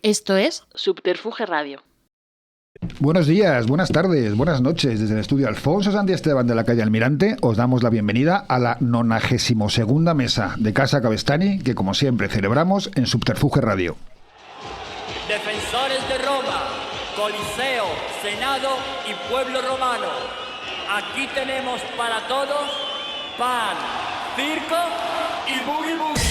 Esto es Subterfuge Radio. Buenos días, buenas tardes, buenas noches. Desde el estudio Alfonso Santi Esteban de la calle Almirante os damos la bienvenida a la 92ª mesa de Casa Cabestany que, como siempre, celebramos en Subterfuge Radio. Defensores de Roma, Coliseo, Senado y pueblo romano. Aquí tenemos para todos pan, circo y boogie boogie.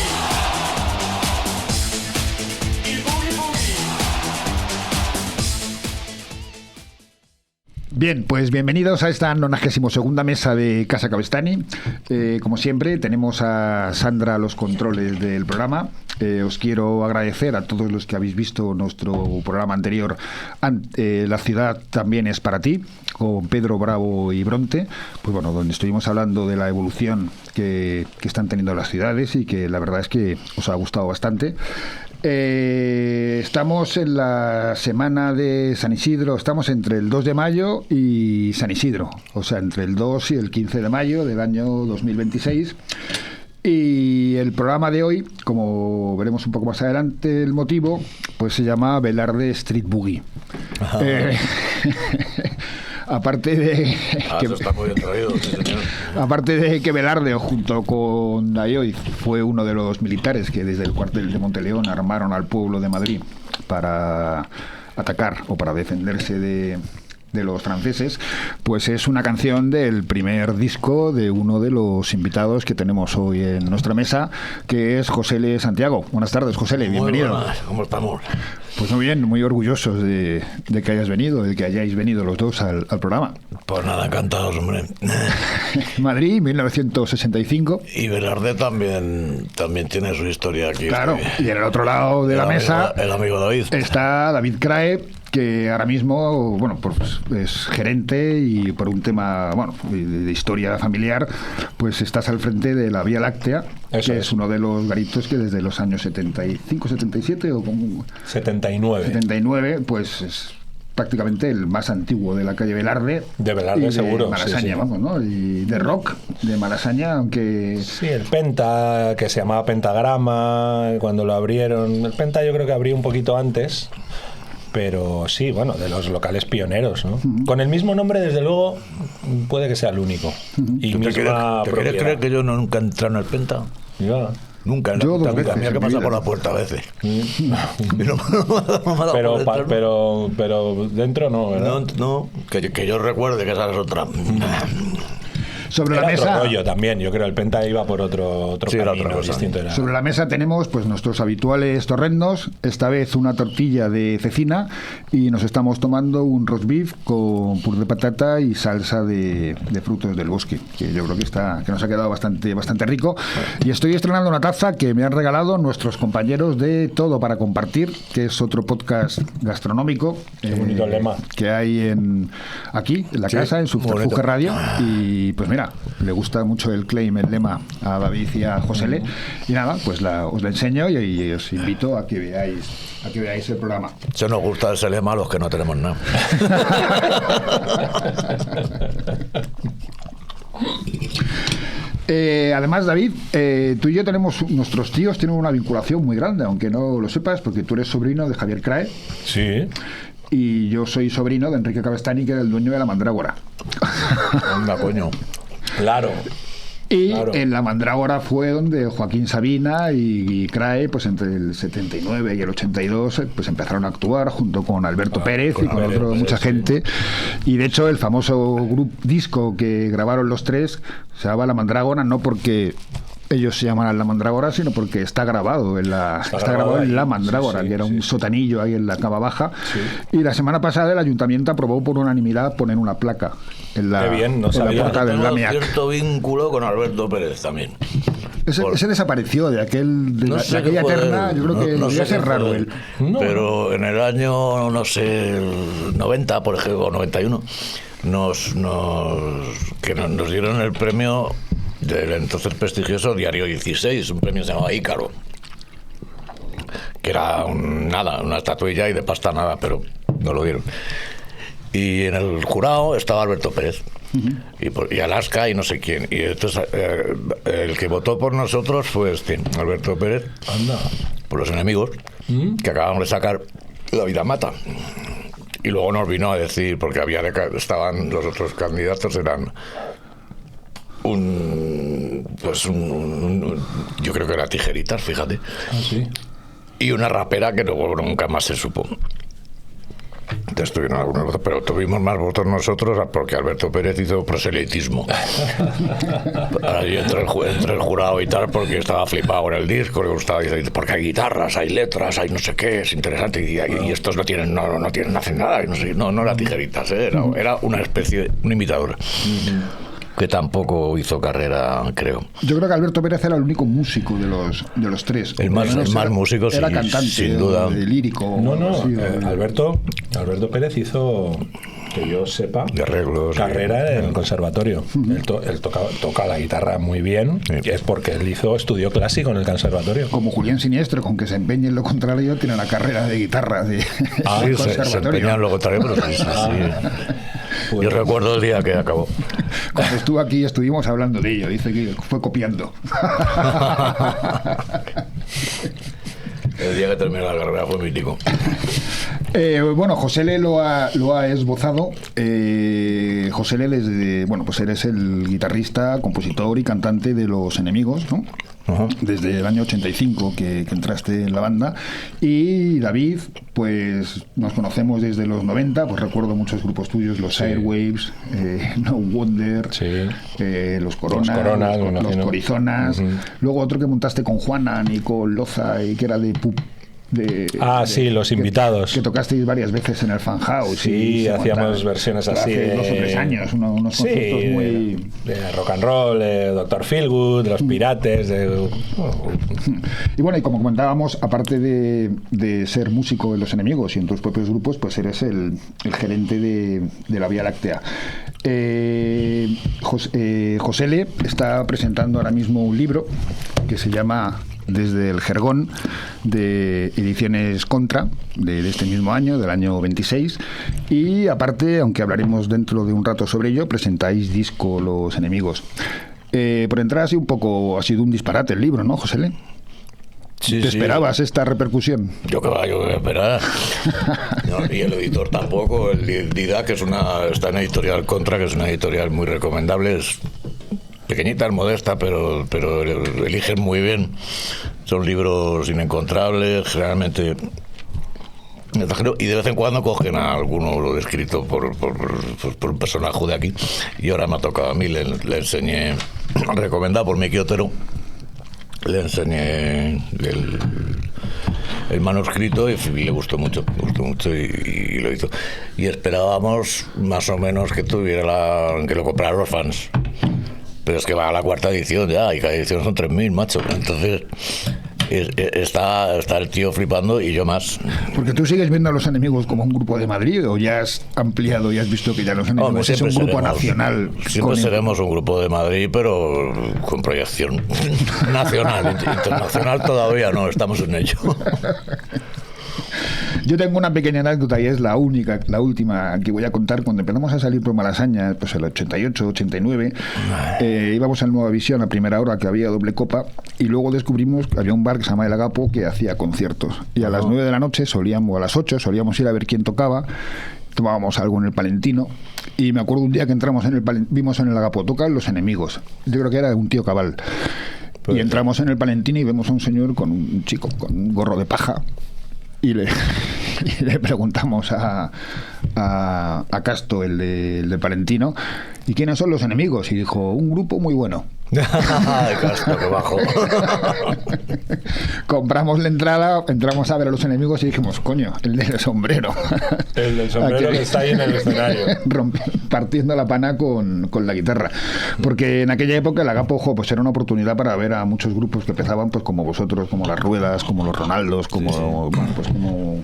Bien, pues bienvenidos a esta 92ª mesa de Casa Cabestany. Como siempre, tenemos a Sandra a los controles del programa. Os quiero agradecer a todos los que habéis visto nuestro programa anterior, La ciudad también es para ti, con Pedro Bravo y Bronte, pues bueno, donde estuvimos hablando de la evolución que están teniendo las ciudades y que la verdad es que os ha gustado bastante. Estamos en la semana de San Isidro, estamos entre el 2 de mayo y San Isidro, o sea, entre el 2 y el 15 de mayo del año 2026. Y el programa de hoy, como veremos un poco más adelante el motivo, pues se llama Velarde Street Boogie. Aparte de que, eso está muy bien traído, sí, señor. Aparte de que Velarde, junto con Ayoy, fue uno de los militares que desde el cuartel de Monteleón armaron al pueblo de Madrid para atacar o para defenderse de los franceses, pues es una canción del primer disco de uno de los invitados que tenemos hoy en nuestra mesa, que es José L. Santiago. Buenas tardes, José L., bienvenido. Muy buenas, ¿cómo estamos? Pues muy bien, muy orgullosos de que hayas venido, de que hayáis venido los dos al programa. Pues nada, encantados, hombre. Madrid, 1965. Y Velarde también tiene su historia aquí. Claro, y en el otro lado de la mesa el amigo David. Está David Crae, que ahora mismo, bueno, pues es gerente y por un tema, bueno, de historia familiar, pues estás al frente de la Vía Láctea, Eso que es uno de los garitos que desde los años 75, 77 o como 79, pues es prácticamente el más antiguo de la calle Velarde. De Velarde, seguro. Malasaña, sí, sí. Vamos, ¿no? Y de rock, de Malasaña, aunque... Sí, el Penta, que se llamaba Pentagrama, cuando lo abrieron. El Penta yo creo que abrió un poquito antes, pero sí, bueno, de los locales pioneros, ¿no? Con el mismo nombre, desde luego, puede que sea el único. Y ¿Tú te quieres creer que yo nunca he entrado en el Penta? Ya. Nunca. Yo dos veces A mí en que mi pasa vida. por la puerta a veces. Pero dentro no, ¿verdad? No, que yo recuerde que esa es otra. Sobre la Era mesa... otro rollo también, yo creo el Penta iba por otro Sí, era camino otra cosa. distinto. Era. Sobre la mesa tenemos pues nuestros habituales torrendos, esta vez una tortilla de cecina y nos estamos tomando un roast beef con puré de patata y salsa de frutos del bosque, que yo creo que nos ha quedado bastante rico. Y estoy estrenando una taza que me han regalado nuestros compañeros de Todo para Compartir, que es otro podcast gastronómico. Qué bonito lema. Que hay aquí, en la casa, en Subterfuge bonito. Radio. Y pues mira, le gusta mucho el lema a David y a José L. Y nada, pues os la enseño y os invito a que veáis el programa. Se nos gusta ese lema a los que no tenemos nada. Además, David, tú y yo nuestros tíos tienen una vinculación muy grande, aunque no lo sepas, porque tú eres sobrino de Javier Crae. Sí. Y yo soy sobrino de Enrique Cabestany, que era el dueño de la Mandrágora. Anda, coño. Claro. Y Claro. en la Mandrágora fue donde Joaquín Sabina y Crae, pues entre el 79 y el 82, pues empezaron a actuar junto con Alberto Pérez y con Alberto Pérez, mucha sí. gente. Y de hecho el famoso disco que grabaron los tres se llama La Mandrágora, no porque ellos se llaman La Mandrágora, sino porque está grabado en la ahí, Mandrágora, sí, que era un sí. sotanillo ahí en la cama baja. Sí. Y la semana pasada el ayuntamiento aprobó por unanimidad poner una placa en la, Qué bien, no en la sabía. puerta del Tengo Lamiac. cierto vínculo con Alberto Pérez también. Ese desapareció de aquella qué fue terna, yo creo que no debía sé ser qué fue raro de él. No. Pero en el año, no sé, el 90, por ejemplo, o 91, nos dieron el premio del entonces prestigioso Diario 16, un premio que se llamaba Ícaro, que era una estatuilla y de pasta nada, pero no lo dieron. Y en el jurado estaba Alberto Pérez. Y Alaska y no sé quién. Y entonces el que votó por nosotros fue Alberto Pérez. Anda. Por los enemigos. que acabamos de sacar La vida mata. Y luego nos vino a decir, porque estaban los otros candidatos, eran yo creo que era Tijeritas, fíjate. Ah, sí. Y una rapera que luego nunca más se supo. Entonces tuvieron algunos votos, pero tuvimos más votos nosotros porque Alberto Pérez hizo proselitismo. Ahora yo entré el jurado y tal porque estaba flipado en el disco, le gustaba, porque hay guitarras, hay letras, hay no sé qué, es interesante, y estos no tienen, hacen nada, y no era Tijeritas, era una especie, un imitador. Que tampoco hizo carrera, creo. Yo creo que Alberto Pérez era el único músico de los tres. El más músico, era sí, cantante, sin duda. De lírico. No, sí, Alberto Pérez hizo, que yo sepa, de arreglos, carrera en el conservatorio. Él toca la guitarra muy bien, y es porque él estudió clásico en el conservatorio. Como Julián Siniestro, con que se empeñe en lo contrario, tiene la carrera de guitarra de sí, se empeña en lo contrario, pero sí. Pues, yo recuerdo el día que acabó. Cuando estuvo aquí estuvimos hablando de ello. Dice que fue copiando. El día que terminó la carrera fue mítico. Bueno, Josele lo ha esbozado. Josele pues eres el guitarrista, compositor y cantante de Los Enemigos, ¿no? Uh-huh. Desde el año 85 que entraste en la banda. Y David, pues nos conocemos desde los 90, pues recuerdo muchos grupos tuyos, los Airwaves, No Wonder, los Coronas, los Corizonas. Uh-huh. Luego otro que montaste con Juana, Nicole Loza, y que era de Pup. Sí, los invitados. Que tocasteis varias veces en el Fan House. Sí, hacíamos versiones así. Hace 2 o 3 años, unos conciertos muy. De rock and roll, Dr. Feelgood, de los Pirates. Y bueno, y como comentábamos, aparte de ser músico de Los Enemigos y en tus propios grupos, pues eres el gerente de la Vía Láctea. Josele está presentando ahora mismo un libro que se llama Desde el Jergón, de Ediciones Contra, de este mismo año, del año 26. Y aparte, aunque hablaremos dentro de un rato sobre ello, presentáis disco Los Enemigos. Por entrar así un poco, ha sido un disparate el libro, ¿no, Josele? Sí, ¿Te esperabas esta repercusión? Yo que voy a esperar. No, y el editor tampoco. El Didac está en Editorial Contra, que es una editorial muy recomendable. Es pequeñita, es modesta, pero eligen muy bien. Son libros inencontrables, generalmente. Y de vez en cuando cogen a alguno escrito por un personaje de aquí. Y ahora me ha tocado a mí, le enseñé, recomendado por Miki Otero, le enseñé el manuscrito y le gustó mucho y lo hizo. Y esperábamos más o menos que que lo compraran los fans. Pero es que va a la 4ª edición ya, y cada edición son 3.000, macho. Entonces está el tío flipando y yo más. Porque tú sigues viendo a Los Enemigos como un grupo de Madrid, o ya has ampliado y has visto que ya Los Enemigos es un grupo nacional. Siempre seremos un grupo de Madrid, pero con proyección nacional. Internacional todavía no, estamos en ello. Yo tengo una pequeña anécdota y es la última que voy a contar. Cuando empezamos a salir por Malasaña, pues el 88, 89, íbamos a Nueva Visión a primera hora, que había doble copa, y luego descubrimos que había un bar que se llama El Agapo que hacía conciertos. Y a las 9 de la noche o a las 8 solíamos ir a ver quién tocaba. Tomábamos algo en el Palentino, y me acuerdo un día que entramos vimos en el Agapo, tocan Los Enemigos. Yo creo que era un tío cabal. Y entramos en el Palentino y vemos a un señor con un chico con un gorro de paja. Y le preguntamos a Casto, el del Palentino, ¿y quiénes son Los Enemigos? Y dijo, un grupo muy bueno. Casto, qué bajo. Compramos la entrada, entramos a ver a Los Enemigos y dijimos, coño, el del sombrero. El del sombrero que está ahí en el escenario. Partiendo la pana con la guitarra. Porque en aquella época el Agapo, pues era una oportunidad para ver a muchos grupos que empezaban pues como vosotros, como Las Ruedas, como Los Ronaldos, como... Sí. Bueno, pues como...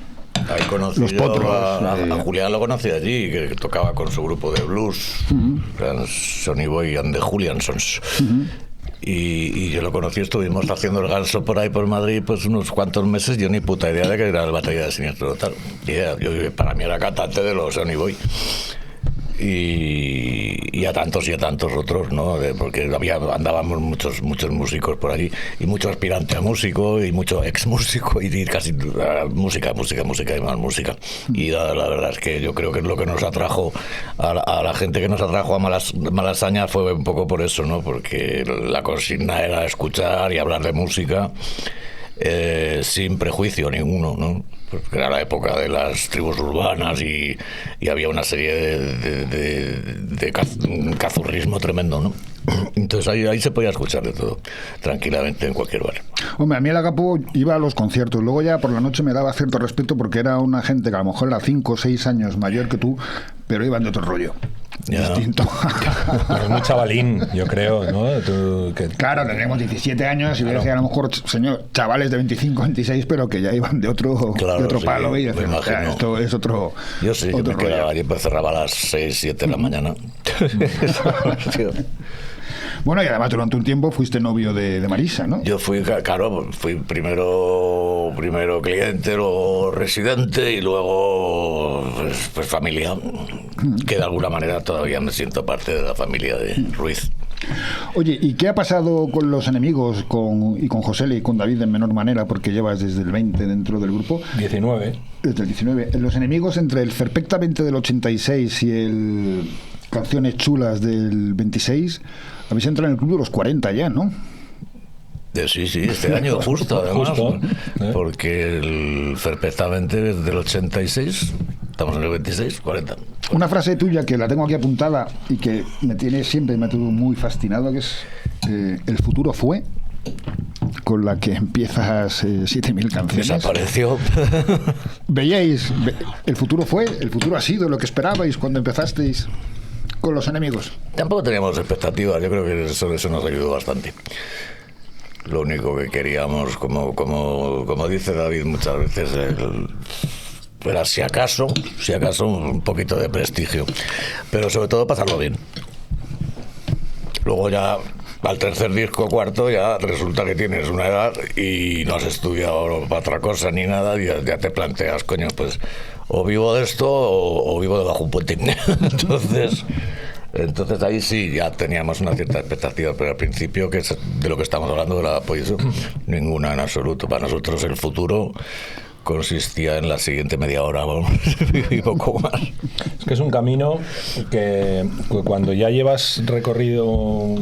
Ahí conocí los Potros, a Julián lo conocí allí, que tocaba con su grupo de blues, Sonny Boy and the Juliansons. Y yo lo conocí, estuvimos haciendo el ganso por ahí por Madrid pues unos cuantos meses. Yo ni puta idea de que era el batería de Siniestro Total. Para mí era cantante de los Sonny Boy. y a tantos otros, ¿no? Porque andábamos muchos músicos por allí, y mucho aspirante a músico y mucho ex músico, y casi música y más música. Y la verdad es que yo creo que es lo que nos atrajo a la gente que nos atrajo a Malasaña fue un poco por eso, ¿no? Porque la consigna era escuchar y hablar de música sin prejuicio ninguno, ¿no? Porque era la época de las tribus urbanas y había una serie de cazurrismo tremendo, ¿no? Entonces ahí se podía escuchar de todo, tranquilamente, en cualquier bar. Hombre, a mí el Agapo iba a los conciertos, luego ya por la noche me daba cierto respeto porque era una gente que a lo mejor era 5 o 6 años mayor que tú, pero iban de otro rollo. Ya. Distinto. Es muy chavalín, yo creo, ¿no? Claro, tenemos 17 años y claro. A lo mejor, señor, chavales de 25, 26, pero que ya iban de otro, claro, de otro sí, palo. Y decían, o sea, esto es otro. Yo sí, yo me quedaba allí, pues cerraba a las 6, 7 de la mañana. Bueno, y además durante un tiempo fuiste novio de Marisa, ¿no? Yo fui primero cliente, luego residente y luego pues familia, que de alguna manera todavía me siento parte de la familia de Ruiz. Oye, ¿y qué ha pasado con los enemigos y con José y con David en menor manera? Porque llevas desde el 20 dentro del grupo. 19. Desde el 19. Los enemigos entre el Perfectamente del 86 y el Canciones Chulas del 26... Habéis entrado en el club de los 40 ya, ¿no? Sí, este año justo, además. Justo, porque el Perfectamente es del 86, estamos en el 26, 40. Una frase tuya que la tengo aquí apuntada y que me ha tenido muy fascinado, que es el futuro fue, con la que empiezas 7.000 canciones. Desapareció. ¿Veíais? ¿El futuro ha sido lo que esperabais cuando empezasteis con los enemigos? Tampoco teníamos expectativas, yo creo que eso nos ayudó bastante. Lo único que queríamos, como dice David muchas veces, era si acaso un poquito de prestigio, pero sobre todo pasarlo bien. Luego ya al tercer disco, cuarto, ya resulta que tienes una edad y no has estudiado para otra cosa ni nada, y ya te planteas, coño, pues o vivo de esto o vivo debajo un puente. Entonces ahí sí ya teníamos una cierta expectativa, pero al principio, que es de lo que estamos hablando, de la apoyo, ninguna en absoluto. Para nosotros el futuro consistía en la siguiente media hora y poco más. Es que es un camino que cuando ya llevas recorrido,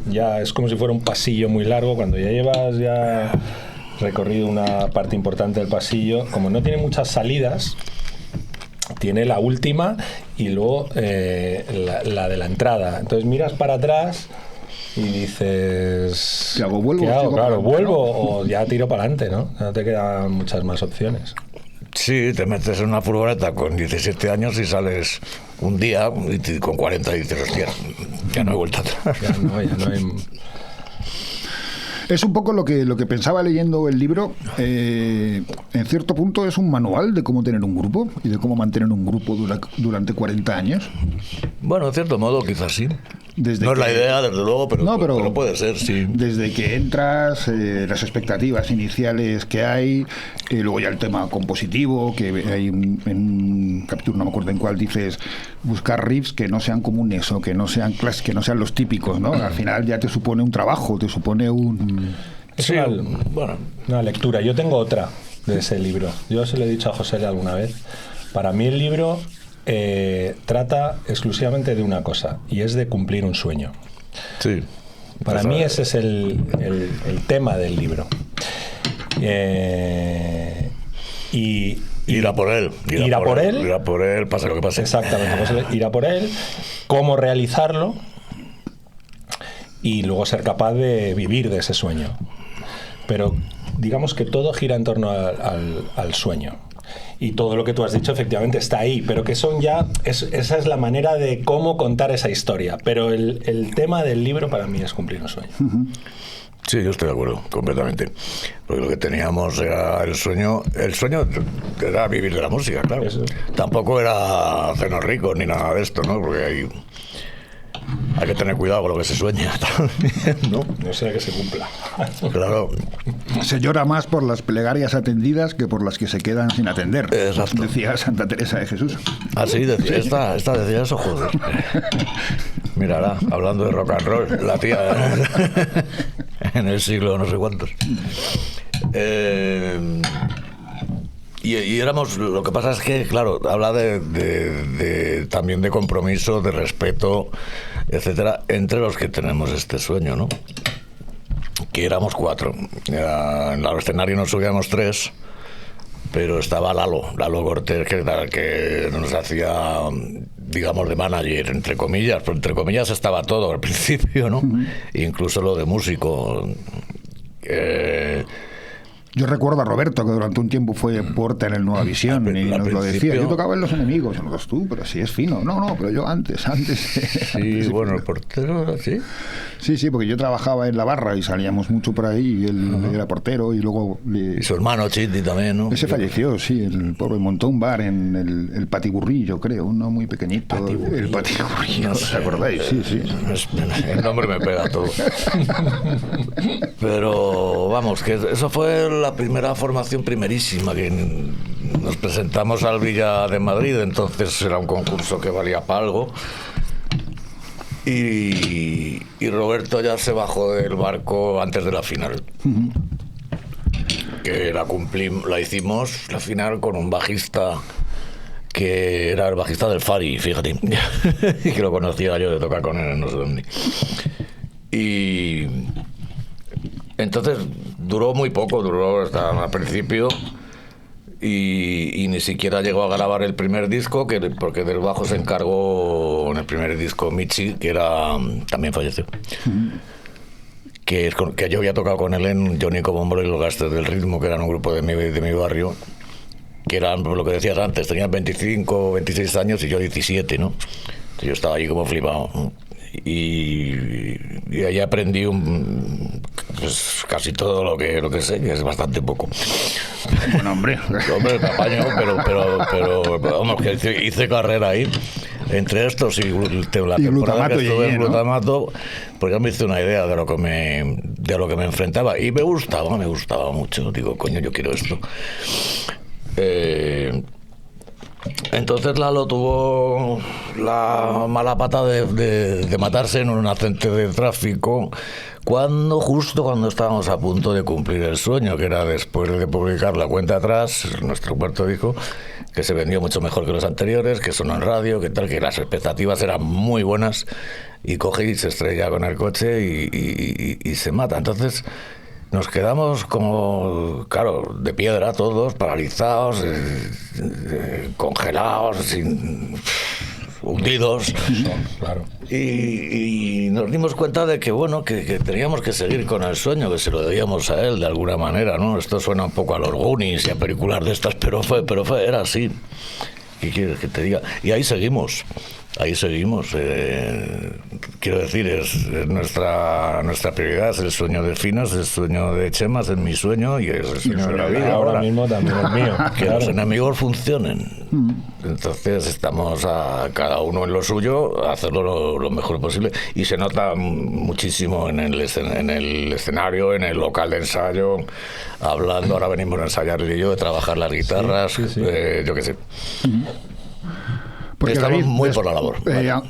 ya es como si fuera un pasillo muy largo. Cuando ya llevas recorrido una parte importante del pasillo, como no tiene muchas salidas, tiene la última y luego la de la entrada. Entonces miras para atrás y dices, ¿qué hago? ¿Vuelvo? ¿Qué hago? Claro, vuelvo o ya tiro para adelante, ¿no? No te quedan muchas más opciones. Sí, te metes en una furgoneta con 17 años y sales un día y con 40 y dices, hostia, ya no hay vuelta atrás. Ya no hay... Es un poco lo que pensaba leyendo el libro. En cierto punto es un manual de cómo tener un grupo y de cómo mantener un grupo durante 40 años. Bueno, en cierto modo, quizás sí. No es la idea, desde luego, pero puede ser, sí. Desde que entras, las expectativas iniciales que hay, luego ya el tema compositivo, que hay en un capítulo, no me acuerdo en cuál, dices buscar riffs que no sean comunes o que no sean que no sean los típicos, ¿no? Al final ya te supone un trabajo, te supone un... Es una lectura. Yo tengo otra de ese libro. Yo se lo he dicho a José alguna vez. Para mí el libro trata exclusivamente de una cosa, y es de cumplir un sueño. Sí. Para mí ese es el tema del libro. Ir a por él. Ir a por él, pase lo que pase. Exactamente. Ir a por él, cómo realizarlo y luego ser capaz de vivir de ese sueño. Pero digamos que todo gira en torno al sueño. Y todo lo que tú has dicho efectivamente está ahí, pero que son ya... esa es la manera de cómo contar esa historia. Pero el tema del libro para mí es cumplir un sueño. Uh-huh. Sí, yo estoy de acuerdo, completamente. Porque lo que teníamos era el sueño. El sueño era vivir de la música, claro. Eso. Tampoco era hacernos ricos ni nada de esto, ¿no? Porque hay que tener cuidado con lo que se sueña también, ¿no? No sea que se cumpla. Claro. Se llora más por las plegarias atendidas que por las que se quedan sin atender. Exacto. Decía Santa Teresa de Jesús. Ah, sí, decía, esta decía eso, joder. Mírala, hablando de rock and roll, la tía en el siglo no sé cuántos. Y éramos, lo que pasa es que, claro, habla también de compromiso, de respeto, etcétera, entre los que tenemos este sueño, ¿no? Que éramos 4. En el escenario nos subíamos 3, pero estaba Lalo Cortés, que nos hacía, digamos, de manager, entre comillas, pero entre comillas estaba todo al principio, ¿no? Incluso lo de músico. Yo recuerdo a Roberto, que durante un tiempo fue puerta en el Nueva Visión, y nos lo decía. Yo tocaba en Los Enemigos, y nosotros, tú, pero si es fino. No, pero yo antes. Sí, bueno, el portero, ¿sí? Sí, porque yo trabajaba en la barra y salíamos mucho por ahí, y él era portero, y luego... Y su hermano Chiti también, ¿no? Ese falleció, sí, el pobre, montó un bar en el Patiburrillo, creo, uno muy pequeñito. El Patiburrillo, no sé, ¿os acordáis? Sí. El nombre me pega todo. Pero, vamos, que eso fue la primera formación primerísima, que nos presentamos al Villa de Madrid, entonces era un concurso que valía para algo. Y Roberto ya se bajó del barco antes de la final. Que la hicimos la final con un bajista que era el bajista del Fari, fíjate, y que lo conocía yo de tocar con él en no sé dónde. Y entonces duró muy poco, duró hasta al principio. Y ni siquiera llegó a grabar el primer disco, porque del bajo se encargó en el primer disco Michi, que también falleció. Que yo había tocado con él en Johnny Comombro y los Gastes del Ritmo, que eran un grupo de mi barrio, que eran, lo que decías antes, tenían 25 o 26 años y yo 17, ¿no? Entonces yo estaba allí como flipado, ¿no? Y ahí aprendí pues casi todo lo que sé, que es bastante poco. Bueno, hombre, me apaño, pero vamos, que hice carrera ahí. Entre estos y la temporada que estuve en Glutamato, pues ya me hice una idea de lo que me enfrentaba, y me gustaba mucho. Digo, coño, yo quiero esto. Entonces Lalo tuvo la mala pata de matarse en un accidente de tráfico justo cuando estábamos a punto de cumplir el sueño, que era después de publicar La Cuenta Atrás, nuestro cuarto disco, que se vendió mucho mejor que los anteriores, que sonó en radio, que las expectativas eran muy buenas, y coge y se estrella con el coche y se mata. Entonces nos quedamos como, claro, de piedra todos, paralizados, congelados, hundidos. Claro. Y nos dimos cuenta de que, bueno, que teníamos que seguir con el sueño, que se lo debíamos a él de alguna manera, ¿no? Esto suena un poco a los Goonies y a películas de estas, pero era así. ¿Qué quieres que te diga? Y ahí seguimos. Quiero decir, es nuestra prioridad, es el sueño de Finos, es el sueño de Chema, es mi sueño, y es el sueño de la vida. Ahora mismo también es mío. Que claro. Los enemigos funcionen. Entonces estamos a cada uno en lo suyo, a hacerlo lo mejor posible, y se nota muchísimo en el escenario, en el local de ensayo, hablando. Ahora venimos a ensayar él y yo, de trabajar las guitarras, sí. Yo qué sé. Porque estamos David, muy por la labor.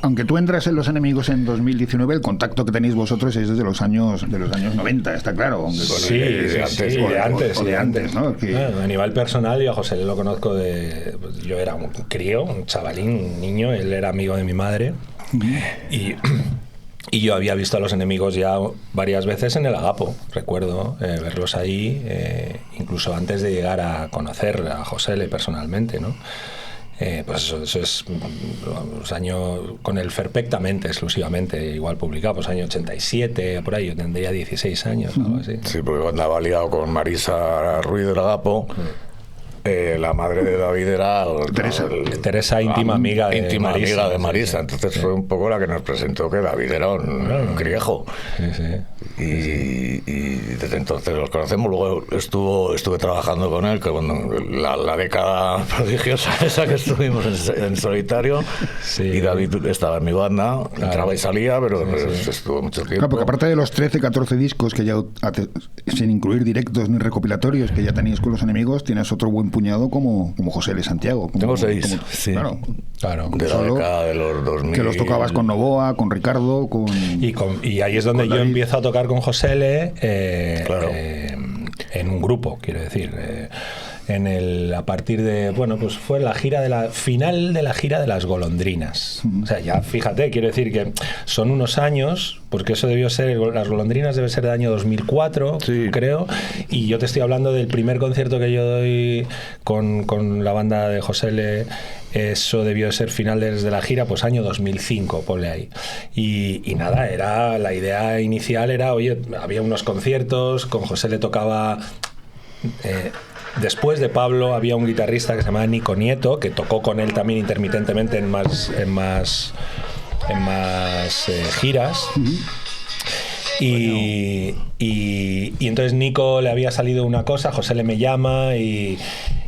Aunque tú entras en Los Enemigos en 2019, el contacto que tenéis vosotros es desde los años 90, está claro. Aunque de antes, ¿no? A nivel personal, yo a José lo conozco yo era un crío, un chavalín, un niño, él era amigo de mi madre, y yo había visto a Los Enemigos ya varias veces en el Agapo, recuerdo verlos ahí, incluso antes de llegar a conocer a José personalmente, ¿no? Pues eso es los años con el perfectamente exclusivamente, igual publicado, pues año 87, por ahí, yo tendría 16 años, algo así. Sí, porque andaba liado con Marisa Ruiz del Agapo, la madre de David era Teresa, íntima amiga de Marisa. Amiga de Marisa. Entonces fue un poco la que nos presentó que David era un griejo. Y desde entonces los conocemos. Luego estuve trabajando con él, que cuando la década prodigiosa esa que estuvimos en solitario, y David estaba en mi banda, entraba y salía, pero estuvo mucho tiempo. Claro, porque aparte de los 13, 14 discos que ya, sin incluir directos ni recopilatorios, que ya teníais con Los Enemigos, tienes otro buen puñado como José L. Santiago. Tengo 6, sí. Claro. De la década de los 2000. Que los tocabas con Novoa, con Ricardo, y ahí es donde yo empiezo a tocar con José L. Claro. En un grupo, quiero decir. A partir de, pues fue final de la gira de las Golondrinas. O sea, ya fíjate, quiero decir que son unos años, porque eso debió ser, las Golondrinas debe ser del año 2004, creo, y yo te estoy hablando del primer concierto que yo doy con la banda de José L. Eso debió ser finales de la gira, pues año 2005, ponle ahí. Y nada, la idea inicial era, oye, había unos conciertos, con José le tocaba... Después de Pablo había un guitarrista que se llamaba Nico Nieto, que tocó con él también intermitentemente en más giras. Y entonces Nico le había salido una cosa, José le me llama y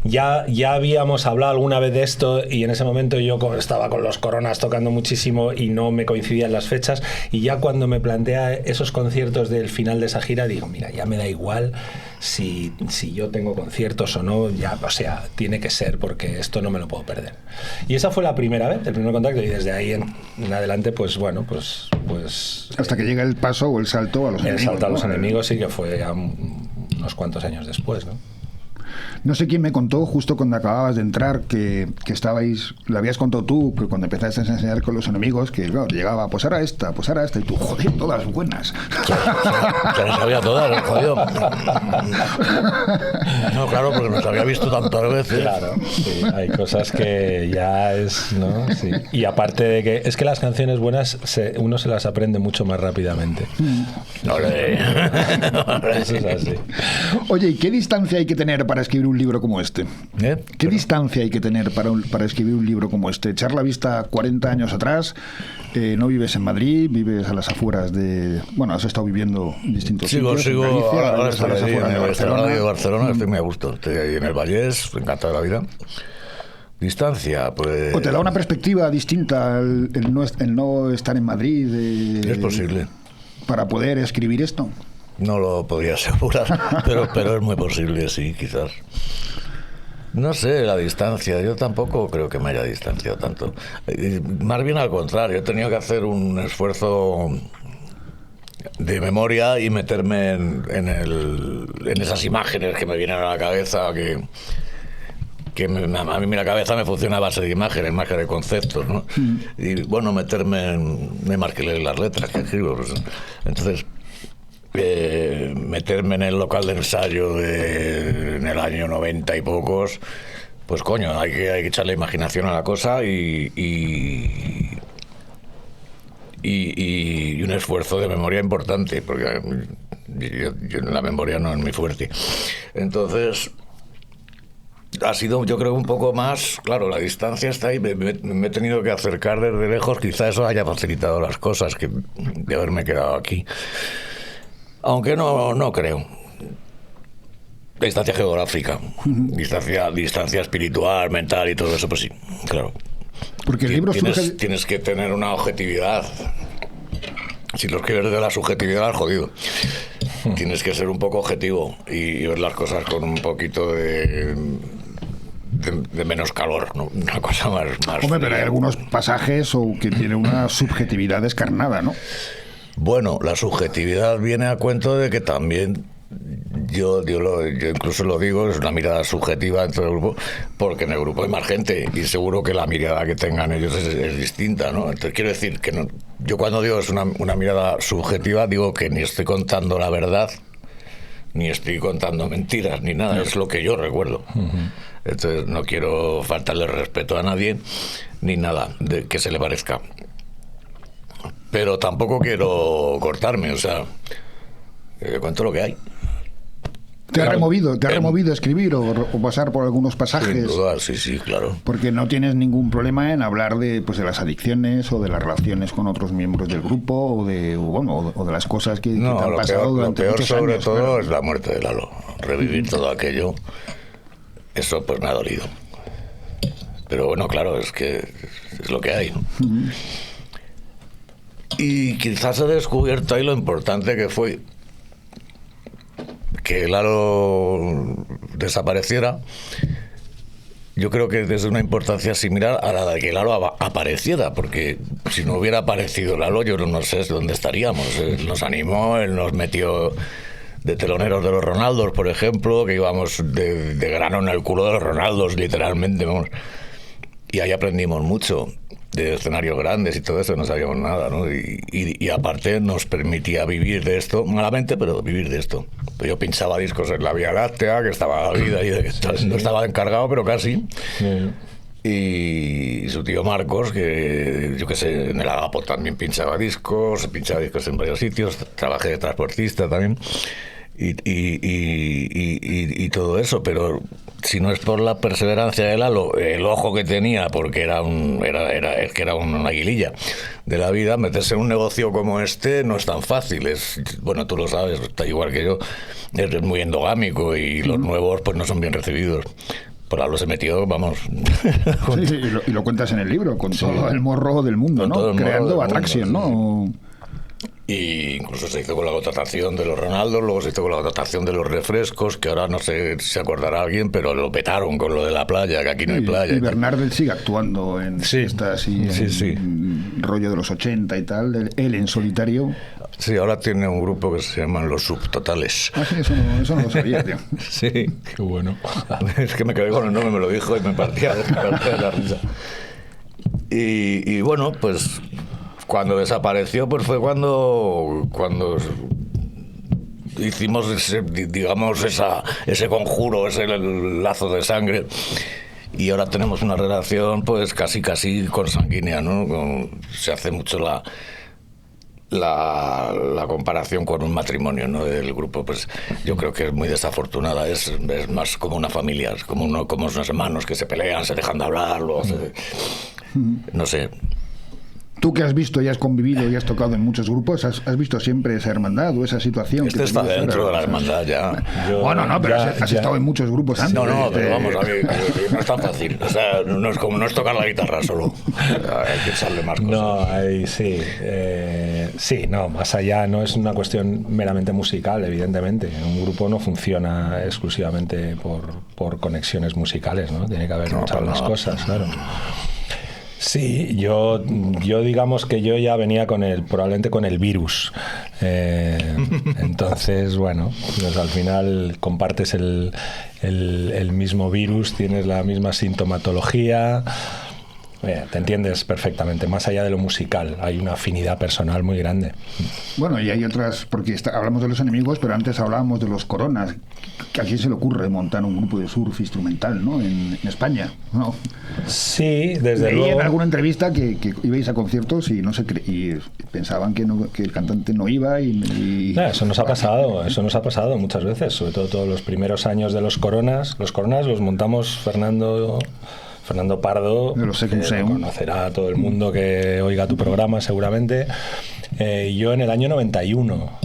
ya habíamos hablado alguna vez de esto, y en ese momento yo estaba con los Coronas tocando muchísimo y no me coincidían las fechas, y ya cuando me plantea esos conciertos del final de esa gira digo, mira, ya me da igual si yo tengo conciertos o no, ya, o sea, tiene que ser, porque esto no me lo puedo perder. Y esa fue la primera vez, el primer contacto, y desde ahí en adelante pues hasta que llega el paso o el salto a Los Enemigos. El salto a Los Enemigos sí que fue ya unos cuantos años después, ¿no? No sé quién me contó justo cuando acababas de entrar que estabais, lo habías contado tú, que cuando empezaste a enseñar con Los Enemigos, que claro, llegaba, pues ahora esta, y tú, joder, todas buenas. Ya las sabía todas, jodido. No, claro, porque nos había visto tantas veces. Claro, sí, hay cosas que ya es, ¿no? Sí. Y aparte de que es que las canciones buenas uno se las aprende mucho más rápidamente. Eso es así. Oye, ¿y qué distancia hay que tener para escribir un libro como este? ¿Qué distancia hay que tener para escribir un libro como este? Echar la vista 40 años atrás, no vives en Madrid, vives a las afueras de... Bueno, has estado viviendo en distintos sitios. Sigo, Galicia, ahora estoy ahí en el Barcelona, estoy muy a gusto. Estoy ahí en el Vallés, me encanta la vida. Distancia, pues... ¿O te da una perspectiva distinta el no estar en Madrid? Es posible. Para poder escribir esto. No lo podría asegurar, pero es muy posible, sí, quizás. No sé, la distancia, yo tampoco creo que me haya distanciado tanto. Más bien al contrario, he tenido que hacer un esfuerzo de memoria y meterme en esas imágenes que me vienen a la cabeza, a mí la cabeza me funciona a base de imágenes más que de conceptos, ¿no? Y bueno, meterme más que leer las letras que escribo. Pues, entonces... meterme en el local de ensayo en el año 90 y pocos, pues coño, hay que echarle imaginación a la cosa y un esfuerzo de memoria importante, porque yo la memoria no es muy fuerte. Entonces ha sido, yo creo, un poco más, claro, la distancia está ahí, me he tenido que acercar desde lejos, quizá eso haya facilitado las cosas, que de haberme quedado aquí. Aunque no creo. Distancia geográfica, distancia espiritual, mental y todo eso, pues sí, claro. Porque el libro tienes que tener una objetividad. Si lo escribes de la subjetividad, jodido. Tienes que ser un poco objetivo y ver las cosas con un poquito de menos calor, ¿no? Una cosa más... Hombre, pero hay algunos pasajes que tienen una subjetividad descarnada, ¿no? Bueno, la subjetividad viene a cuento de que también yo incluso lo digo, es una mirada subjetiva dentro del grupo, porque en el grupo hay más gente y seguro que la mirada que tengan ellos es distinta, ¿no? Entonces quiero decir que no, yo cuando digo es una mirada subjetiva, digo que ni estoy contando la verdad, ni estoy contando mentiras, ni nada, es lo que yo recuerdo. Entonces no quiero faltarle respeto a nadie, ni nada de que se le parezca. Pero tampoco quiero cortarme, o sea, cuento lo que hay. ¿Te ha removido escribir o pasar por algunos pasajes? Sin duda, sí, claro. Porque no tienes ningún problema en hablar de las adicciones o de las relaciones con otros miembros del grupo o de las cosas que te han pasado durante muchos años. Lo peor sobre todo es la muerte de Lalo. Revivir todo aquello, eso pues me ha dolido. Pero bueno, claro, es que es lo que hay, ¿no? Y quizás he descubierto ahí lo importante que fue que Lalo desapareciera. Yo creo que desde una importancia similar a la de que Lalo apareciera, porque si no hubiera aparecido Lalo, yo no sé dónde estaríamos. Él nos animó, él nos metió de teloneros de los Ronaldos, por ejemplo, que íbamos de grano en el culo de los Ronaldos, literalmente, vamos. Y ahí aprendimos mucho de escenarios grandes y todo eso, no sabíamos nada, ¿no? Y aparte nos permitía vivir de esto, malamente, pero vivir de esto. Pues yo pinchaba discos en la Vía Láctea, que estaba la vida, no estaba encargado, pero casi. Y su tío Marcos, que yo qué sé, en el Agapo también pinchaba discos en varios sitios, trabajé de transportista también. Y todo eso, pero si no es por la perseverancia de Lalo, el ojo que tenía, porque era una aguililla de la vida, meterse en un negocio como este no es tan fácil. Bueno, tú lo sabes, está igual que yo, es muy endogámico y los nuevos pues no son bien recibidos. Por Lalo se metió, vamos. Sí, y lo cuentas en el libro, con todo el morro del mundo, ¿no? Creando Attraction, ¿no? Y incluso se hizo con la contratación de los Ronaldos, luego se hizo con la contratación de los refrescos, que ahora no sé si se acordará alguien, pero lo petaron con lo de la playa, que aquí no hay playa. Y Bernardel sigue actuando en fiestas y en rollo de los 80 y tal, él en solitario. Sí, ahora tiene un grupo que se llaman Los Subtotales. Ah, sí, eso no lo sabía, tío. Sí. Qué bueno. Es que me quedé con el nombre, me lo dijo y me partía de la risa. Y bueno, pues cuando desapareció, pues fue cuando hicimos ese conjuro, ese lazo de sangre, y ahora tenemos una relación pues casi consanguínea, ¿no? Se hace mucho la comparación con un matrimonio, ¿no? El grupo, pues yo creo que es muy desafortunada, es más como una familia, es como unos hermanos que se pelean, se dejan de hablar, no sé. Tú que has visto y has convivido y has tocado en muchos grupos, ¿has visto siempre esa hermandad o esa situación? Este está dentro de la hermandad ya. Pero has estado en muchos grupos antes. No, pero vamos, a ver, no es tan fácil. O sea, no es tocar la guitarra solo. Hay que echarle más cosas. No, sí. Más allá, no es una cuestión meramente musical, evidentemente. Un grupo no funciona exclusivamente por conexiones musicales, ¿no? Tiene que haber muchas más cosas, claro. Sí, yo digamos que yo ya venía probablemente con el virus. Entonces, bueno, pues al final compartes el mismo virus, tienes la misma sintomatología. Te entiendes perfectamente, más allá de lo musical, hay una afinidad personal muy grande. Bueno, y hay otras, porque hablamos de los enemigos, pero antes hablábamos de los Coronas. ¿A quién se le ocurre montar un grupo de surf instrumental, ¿no? En España, ¿no? Sí, desde Leí luego. en alguna entrevista que ibais a conciertos y y pensaban que el cantante no iba Eso nos ha pasado muchas veces, sobre todo todos los primeros años de los Coronas. Los Coronas los montamos Fernando Pardo, de los que lo conocerá todo el mundo que oiga tu programa seguramente. Yo en el año 91.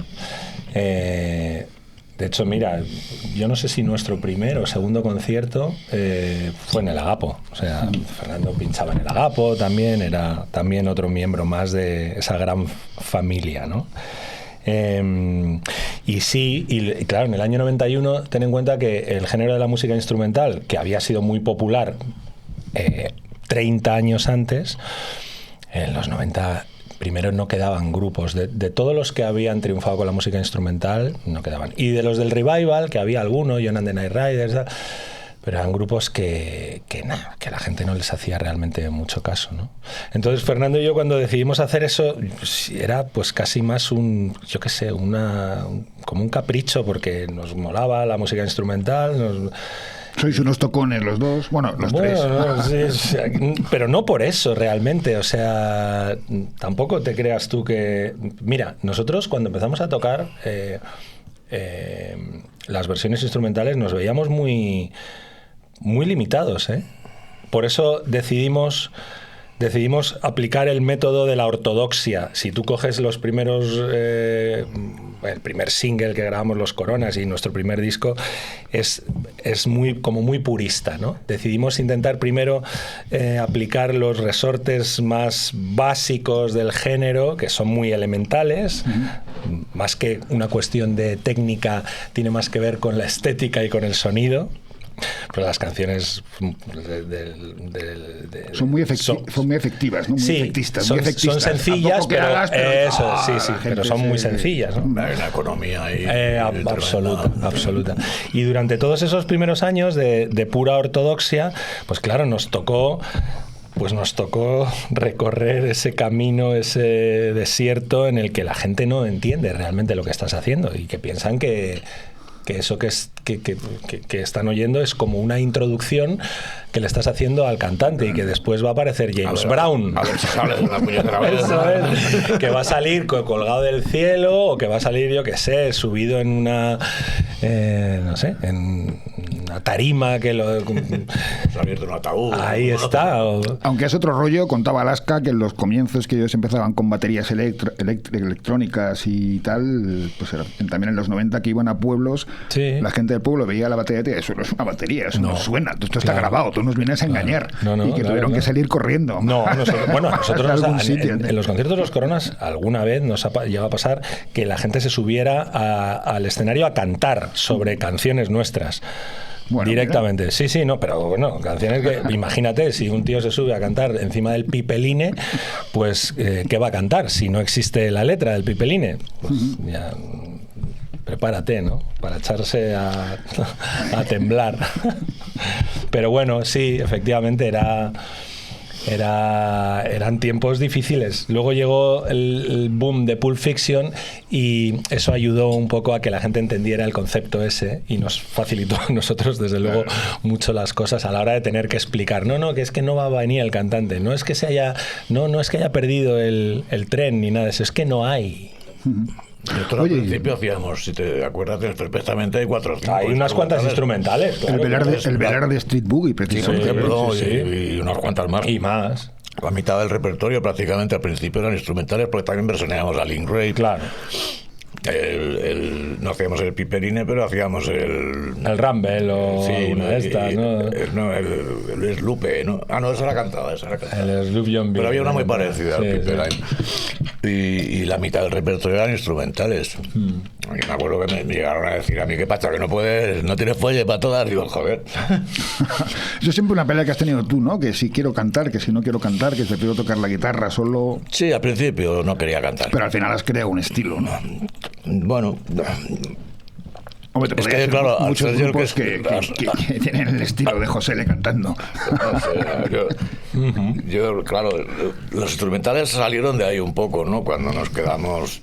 De hecho, mira, yo no sé si nuestro primer o segundo concierto fue en el Agapo. O sea, Fernando pinchaba en el Agapo también, era también otro miembro más de esa gran familia, ¿no? Y claro, en el año 91 ten en cuenta que el género de la música instrumental, que había sido muy popular 30 años antes, en los 90 primero no quedaban grupos de todos los que habían triunfado con la música instrumental, no quedaban, y de los del revival, que había alguno, John and the Night Riders, pero eran grupos que la gente no les hacía realmente mucho caso, ¿no? Entonces Fernando y yo, cuando decidimos hacer eso, era pues casi más como un capricho, porque nos molaba la música instrumental, Sois unos tocones los dos, los tres. No, sí, pero no por eso realmente, o sea, tampoco te creas tú que... Mira, nosotros cuando empezamos a tocar, las versiones instrumentales nos veíamos muy, muy limitados, ¿eh? Por eso decidimos aplicar el método de la ortodoxia. Si tú coges los primeros, el primer single que grabamos, Los Coronas, y nuestro primer disco, es muy purista, ¿no? Decidimos intentar primero aplicar los resortes más básicos del género, que son muy elementales, más que una cuestión de técnica, tiene más que ver con la estética y con el sonido. Pero las canciones son muy efectivas, ¿no? Muy efectistas, son sencillas, pero pero son muy sencillas, ¿no? Hay una economía ahí absoluta. Y durante todos esos primeros años de pura ortodoxia, pues claro, nos tocó recorrer ese camino, ese desierto en el que la gente no entiende realmente lo que estás haciendo y que piensan que eso que están oyendo es como una introducción que le estás haciendo al cantante y que después va a aparecer James Brown. A ver si sale de una puñetera vez. Eso es, que va a salir colgado del cielo, o que va a salir, yo qué sé, subido en una en una tarima que lo... Salir de un ataúd. Ahí está. Aunque es otro rollo, contaba Alaska que en los comienzos que ellos empezaban con baterías electrónicas y tal, pues también en los 90 que iban a pueblos, la gente del pueblo veía la batería y eso no es una batería, eso no suena, esto está grabado, tú nos vienes a engañar. Y que tuvieron que salir corriendo. Nosotros en los conciertos de Los Coronas alguna vez nos llegado a pasar que la gente se subiera al escenario a cantar sobre canciones nuestras. Bueno, directamente, mira. Pero bueno, canciones que, imagínate, si un tío se sube a cantar encima del Pipeline, pues ¿qué va a cantar si no existe la letra del Pipeline? Pues ya prepárate, ¿no? Para echarse a temblar. Pero bueno, sí, efectivamente eran tiempos difíciles. Luego llegó el boom de Pulp Fiction y eso ayudó un poco a que la gente entendiera el concepto ese y nos facilitó a nosotros, desde luego, mucho las cosas a la hora de tener que explicar. Que es que no va a venir el cantante, no es que no es que haya perdido el tren ni nada de eso, es que no hay. Nosotros al principio hacíamos, si te acuerdas perfectamente, hay 4 o 5. Hay unas cuantas instrumentales. Claro, el velar de Street Boogie, precisamente. Y unas cuantas más. Y más. La mitad del repertorio prácticamente al principio eran instrumentales, porque también versioneábamos a Link Wray. Claro. No hacíamos el Piperine, pero hacíamos el Rumble o una de estas, ¿no? El Sloop, ¿no? Esa era cantada. El Sloop John B. Pero había una muy parecida al Piperine. Y la mitad del repertorio eran instrumentales. Y me acuerdo que me llegaron a decir a mí, ¿qué pasa? Que no tienes fuelle para todas. Digo, joder. Eso es siempre una pelea que has tenido tú, ¿no? Que si quiero cantar, que si no quiero cantar, que prefiero tocar la guitarra solo. Sí, al principio no quería cantar. Pero al final has creado un estilo, ¿no? Bueno, hombre, es que claro, muchos grupos que tienen el estilo de José Le cantando. Yo, claro, los instrumentales salieron de ahí un poco, ¿no? Cuando nos quedamos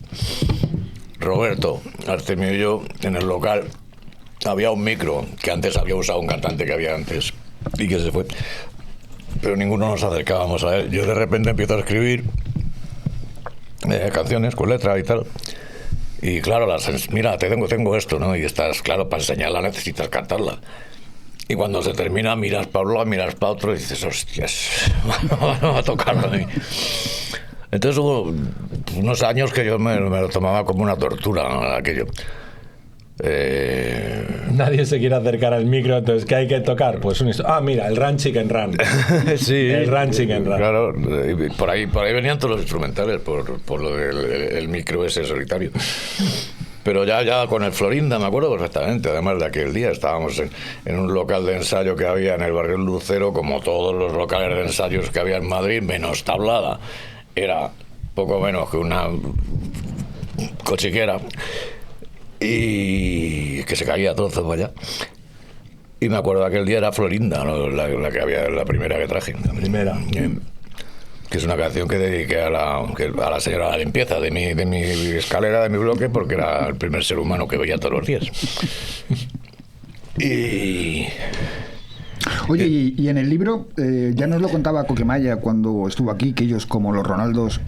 Roberto, Artemio y yo en el local, había un micro que antes había usado un cantante que había antes y que se fue, pero ninguno nos acercábamos a él. Yo de repente empiezo a escribir canciones con letra y tal. Y claro, mira, tengo esto, ¿no? Y estás, claro, para enseñarla necesitas cantarla. Y cuando se termina, miras para un lado, miras para otro y dices, hostias, va a tocarlo a mí. Entonces hubo unos años que yo me lo tomaba como una tortura, ¿no? Aquello. Nadie se quiere acercar al micro, entonces ¿qué hay que tocar? Pues mira, el Run Chicken Run. Sí, el Run Chicken Run. Claro, por ahí venían todos los instrumentales por lo del micro ese solitario. Pero ya con el Florinda me acuerdo perfectamente. Además de aquel día estábamos en un local de ensayo que había en el barrio Lucero, como todos los locales de ensayos que había en Madrid, menos Tablada. Era poco menos que una cochiquera. Y que se caía todo para allá. Y me acuerdo de aquel día era Florinda, ¿no? la que había, la primera que traje. La primera. Que es una canción que dediqué a la señora de la limpieza de mi escalera, de mi bloque, porque era el primer ser humano que veía todos los días. Y Oye, y en el libro, ya nos lo contaba Coquemaya cuando estuvo aquí, que ellos, como los Ronaldos,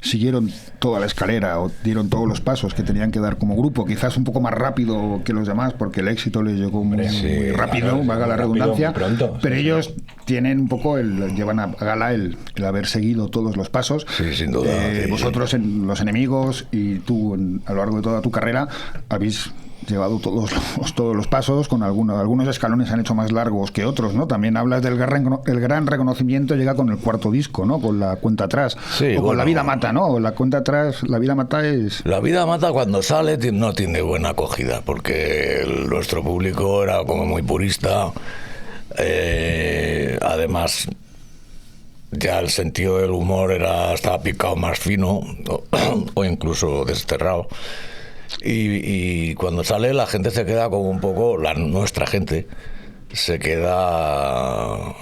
siguieron toda la escalera o dieron todos los pasos que tenían que dar como grupo, quizás un poco más rápido que los demás, porque el éxito les llegó muy rápido, claro, valga la redundancia, pronto, pero ellos tienen un poco, llevan a gala el haber seguido todos los pasos. Sí, sin duda. Vosotros en Los Enemigos y tú a lo largo de toda tu carrera habéis llevado todos los pasos, con algunos escalones han hecho más largos que otros, ¿no? También hablas del el gran reconocimiento llega con el cuarto disco, ¿no? Con La Cuenta Atrás, o con La Vida Mata, ¿no? La Cuenta Atrás, La Vida Mata es... La Vida Mata cuando sale no tiene buena acogida, porque nuestro público era como muy purista, además ya el sentido del humor estaba picado más fino, o incluso desterrado. Y cuando sale la gente se queda como un poco, nuestra gente se queda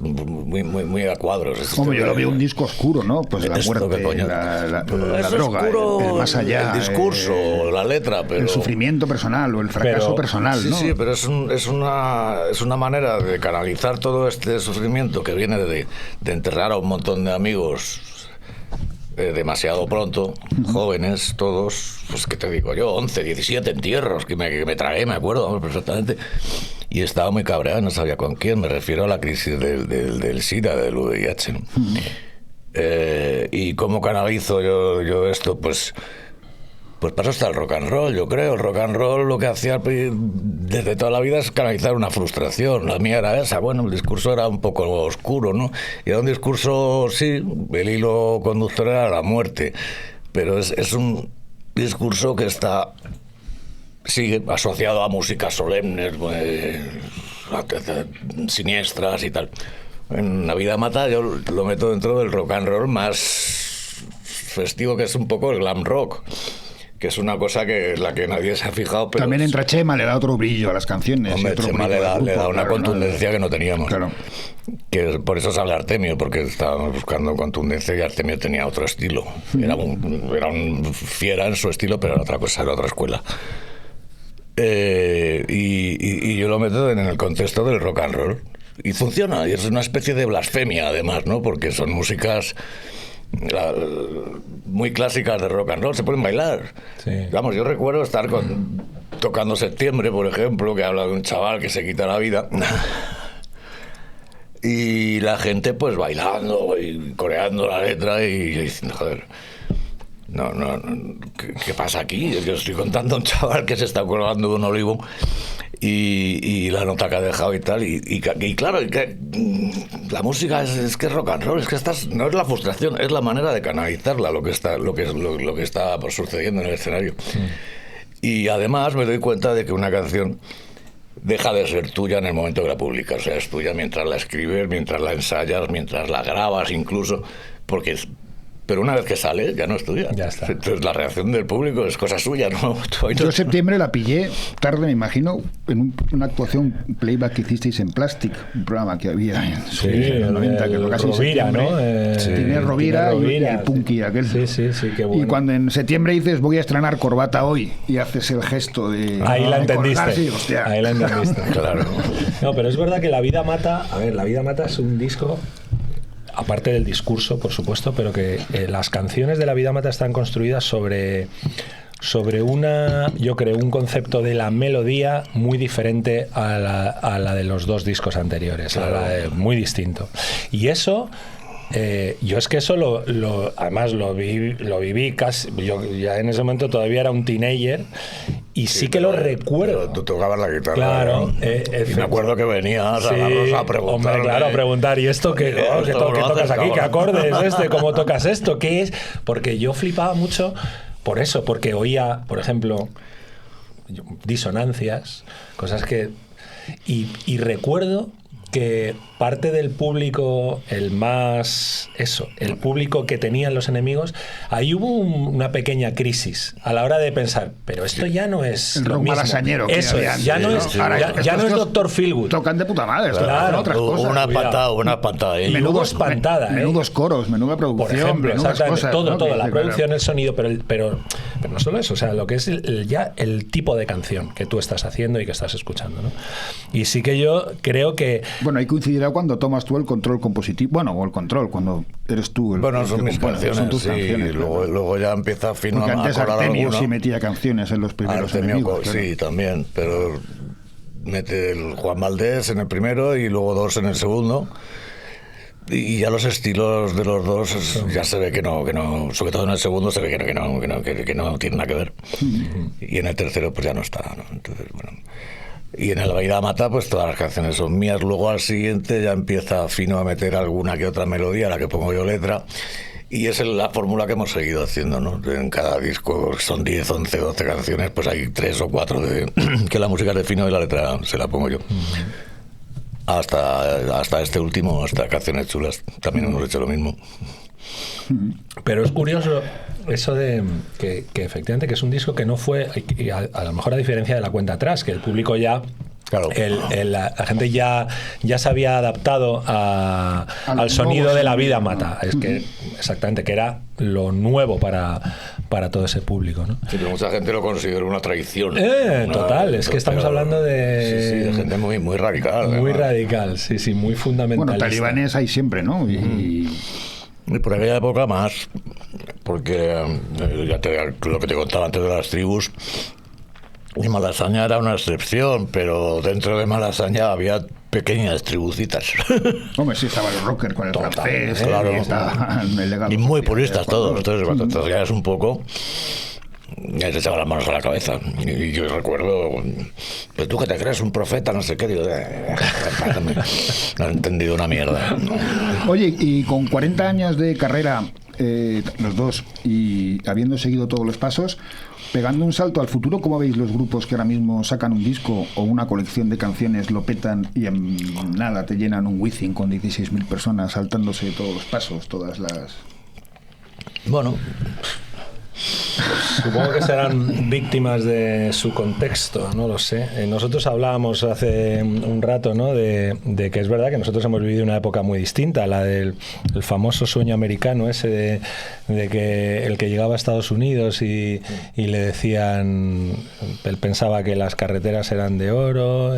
muy a cuadros. Hombre, yo lo veo un disco oscuro, ¿no? Pues la muerte, la droga, oscuro, el más allá, el discurso, la letra, pero el sufrimiento personal o el fracaso personal, ¿no? Sí, pero es una manera de canalizar todo este sufrimiento que viene de enterrar a un montón de amigos demasiado pronto, jóvenes todos, pues que te digo yo, 11, 17 entierros que me tragué, me acuerdo perfectamente, y estaba muy cabreado, no sabía con quién. Me refiero a la crisis del SIDA, del VIH, ¿no? ¿Y cómo canalizo yo esto? Pues para eso está el rock and roll, yo creo. El rock and roll lo que hacía desde toda la vida es canalizar una frustración. La mía era esa. Bueno, el discurso era un poco oscuro, ¿no? Y era un discurso, sí, el hilo conductor era la muerte, pero es un discurso que sigue asociado a músicas solemnes, siniestras y tal. En La Vida Mata yo lo meto dentro del rock and roll más festivo, que es un poco el glam rock, que es una cosa que la que nadie se ha fijado, pero también entra Chema, le da otro brillo a las canciones. Hombre, Chema le da una contundencia que no teníamos. Claro. Que por eso sale Artemio, porque estábamos buscando contundencia y Artemio tenía otro estilo. Era un fiera en su estilo, pero era otra cosa, era otra escuela. Y yo lo meto en el contexto del rock and roll. Y funciona, y es una especie de blasfemia además, ¿no? Porque son músicas muy clásicas de rock and roll, se pueden bailar. Sí. Vamos, yo recuerdo estar tocando Septiembre, por ejemplo, que habla de un chaval que se quita la vida, y la gente pues bailando y coreando la letra y diciendo, joder, no, ¿qué pasa aquí? Yo estoy contando a un chaval que se está colgando de un olivo y la nota que ha dejado y tal, y claro, la música es que es rock and roll, es que no es la frustración, es la manera de canalizarla, lo que está sucediendo en el escenario. Y además me doy cuenta de que una canción deja de ser tuya en el momento que la publicas. O sea, es tuya mientras la escribes, mientras la ensayas, mientras la grabas incluso, pero una vez que sale, ya no es tuya. Ya está. Entonces la reacción del público es cosa suya, ¿no? Yo Septiembre la pillé tarde, me imagino, en una actuación playback que hicisteis en Plastic, un programa que había en los 90, que casi Rovira, ¿no? Tiene Rovira y el Punky aquel. Sí, qué bueno. Y cuando en septiembre dices, voy a estrenar corbata hoy, y haces el gesto de... Ahí la entendiste. Sí, hostia. Ahí la entendiste. Claro. No, pero es verdad que La Vida Mata... A ver, La Vida Mata es un disco... Aparte del discurso, por supuesto, pero que las canciones de La Vida Mata están construidas sobre yo creo, un concepto de la melodía muy diferente a la de los dos discos anteriores, claro. Muy distinto. Y eso... yo es que eso además lo viví casi, yo ya en ese momento todavía era un teenager y sí que lo recuerdo. Tú tocabas la guitarra, claro, ¿no? Y me acuerdo que venías a preguntar. Hombre, claro, a preguntar, ¿y esto qué tocas aquí? ¿Qué acorde es ¿Cómo tocas esto? ¿Qué es? Porque yo flipaba mucho por eso, porque oía, por ejemplo, disonancias, cosas que... Y recuerdo que parte del público, el público que tenían Los Enemigos, ahí hubo una pequeña crisis a la hora de pensar, pero esto ya no es el lo rock mismo. Malasañero. Eso es, ya no es Dr. Feelgood. Tocan de puta madre, claro, otras cosas. Una patada. Menudos coros, menuda producción, por ejemplo, exactamente, cosas, todo, ¿no? la producción, el sonido, pero Pero no solo eso, o sea, lo que es ya el tipo de canción que tú estás haciendo y que estás escuchando, ¿no? Y sí que yo creo que... Bueno, ahí coincidirá cuando tomas tú el control compositivo, bueno, o el control, cuando eres tú el Bueno, son que mis compone, canciones, son tus sí, canciones. luego ya empieza fino Porque a antes colar Artemio alguno. sí metía canciones en los primeros Artemio, enemigos. Claro. sí, también, pero mete el Juan Valdés en el primero y luego 2 en el segundo. Y ya los estilos de los dos ya se ve que no, sobre todo en el segundo se ve que no tiene nada que ver. Y en el tercero pues ya no está, ¿no? Entonces, bueno. Y en el Baila Mata pues todas las canciones son mías. Luego al siguiente ya empieza fino a meter alguna que otra melodía, a la que pongo yo letra. Y es la fórmula que hemos seguido haciendo, ¿no? En cada disco son 10, 11, 12 canciones, pues hay 3 o 4 que la música es de Fino y la letra se la pongo yo. Hasta este último, hasta Canciones Chulas, también hemos hecho lo mismo. Pero es curioso eso de que efectivamente que es un disco que no fue, y a lo mejor a diferencia de La Cuenta Atrás, que el público ya... Claro. La gente ya se había adaptado al sonido de La Vida Mata. Es que exactamente, que era lo nuevo para todo ese público, ¿no? Sí, pero mucha gente lo considera una traición. Total, es que estamos hablando de... Sí, de gente muy radical. Muy además. radical, sí, muy fundamentalista. Bueno, talibanes hay siempre, ¿no? Y por aquella época más, porque lo que te contaba antes de las tribus, y Malasaña era una excepción, pero dentro de Malasaña había pequeñas tribucitas. hombre, sí, estaba el rocker con el francés, claro. y estaba el legado Y muy social, puristas todos. Entonces, cuando te salías un poco, ya te echaban las manos a la cabeza. Y yo recuerdo, pues tú que te crees un profeta, no sé qué, digo, no he entendido una mierda. Oye, y con 40 años de carrera, los dos, y habiendo seguido todos los pasos, pegando un salto al futuro, ¿cómo veis los grupos que ahora mismo sacan un disco o una colección de canciones, lo petan y en nada te llenan un Wizzing con 16.000 personas saltándose todos los pasos, todas las... Bueno, Supongo que serán víctimas de su contexto, no lo sé. Nosotros hablábamos hace un rato, ¿no? de que es verdad que nosotros hemos vivido una época muy distinta, la del el famoso sueño americano ese de que el que llegaba a Estados Unidos y le decían, él pensaba que las carreteras eran de oro,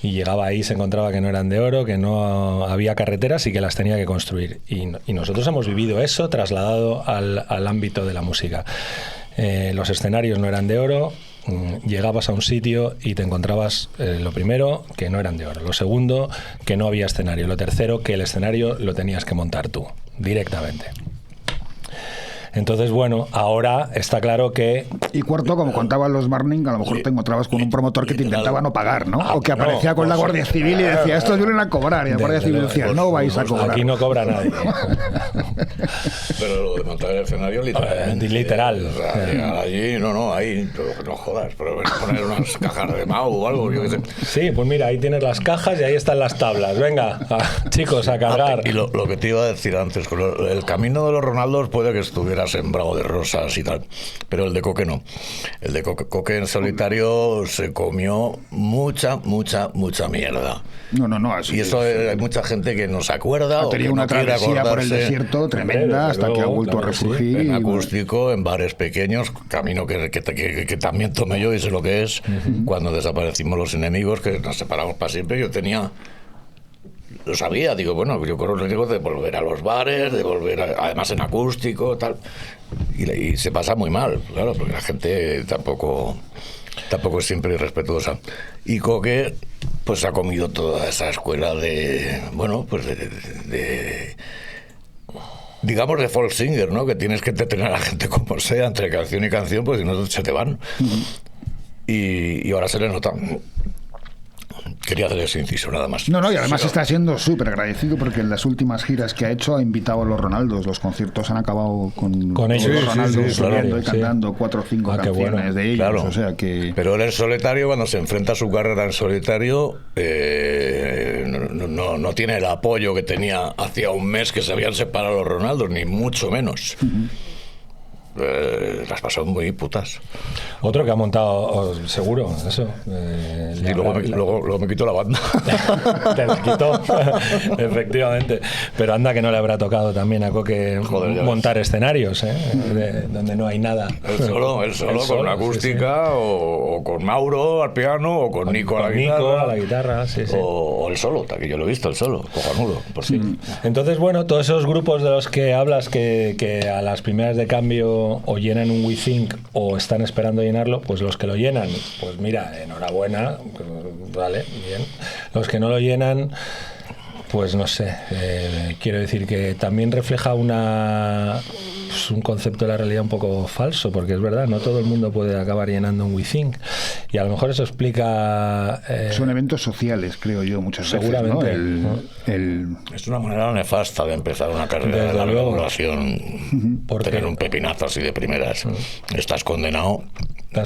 y llegaba ahí y se encontraba que no eran de oro, que no había carreteras y que las tenía que construir. Y nosotros hemos vivido eso trasladado al ámbito de la música. Los escenarios no eran de oro, llegabas a un sitio y te encontrabas, lo primero, que no eran de oro, lo segundo, que no había escenario, lo tercero, que el escenario lo tenías que montar tú, directamente. Entonces, bueno, ahora está claro que... Y cuarto, como contaban los Marning, a lo mejor te encontrabas con un promotor que te intentaba no pagar, ¿no? O que aparecía con la Guardia Civil y decía, estos vienen a cobrar. Y la Guardia Civil decía, no vais a cobrar. Aquí no cobra nadie. pero lo de montar el escenario literalmente. Literal. O sea, llegar allí, ahí, no jodas, pero poner unas cajas de Mau o algo, yo qué sé. Sí, pues mira, ahí tienes las cajas y ahí están las tablas. Venga, chicos, a cargar. Y lo que te iba a decir antes, con el camino de los Ronaldos puede que estuviera sembrado de rosas y tal, pero el de Coque no. El de Coque en solitario se comió mucha mierda. No, así y eso hay mucha gente que no se acuerda ha o que tenido no una quiere travesía por el acordarse. desierto tremenda hasta que ha vuelto a resurgir. En acústico, en bares pequeños, camino que también tomé yo y sé lo que es. Cuando desaparecimos los enemigos, que nos separamos para siempre, yo tenía... Lo sabía, digo, bueno, yo corro el riesgo de volver a los bares, de volver además en acústico, tal. Y se pasa muy mal, claro, porque la gente tampoco es siempre respetuosa. Y Coque, pues ha comido toda esa escuela de, bueno, pues digamos de folk singer, ¿no? Que tienes que entretener a la gente como sea, entre canción y canción, pues si no se te van. Y ahora se le nota. Quería hacer ese inciso nada más. No, y además está siendo súper agradecido porque en las últimas giras que ha hecho ha invitado a los Ronaldos. Los conciertos han acabado con ellos, los Ronaldos subiendo y sí. cantando 4 o 5 canciones bueno. de ellos. Claro. O sea que... Pero él en solitario, cuando se enfrenta a su carrera en solitario, no tiene el apoyo que tenía hacía un mes que se habían separado los Ronaldos, ni mucho menos. Las pasó muy putas. Otro que ha montado, seguro, eso. Y luego me quitó la banda. Te la quitó, efectivamente. Pero anda que no le habrá tocado también a Coque montar escenarios, donde no hay nada. Él solo con una acústica, sí. O con Mauro al piano, o con Nico a la guitarra. Sí. O el solo, que yo lo he visto, el solo, cojonudo, por sí. Entonces, bueno, todos esos grupos de los que hablas que a las primeras de cambio o llenan un WeThink o están esperando llenarlo, pues los que lo llenan, pues mira, enhorabuena, vale, bien. Los que no lo llenan, pues no sé, quiero decir que también refleja un concepto de la realidad un poco falso, porque es verdad, no todo el mundo puede acabar llenando un WeThink, y a lo mejor eso explica... Son eventos sociales, creo yo, muchas seguramente, veces, ¿no? Es una manera nefasta de empezar una carrera de larga duración. Tener un pepinazo así de primeras. Estás condenado a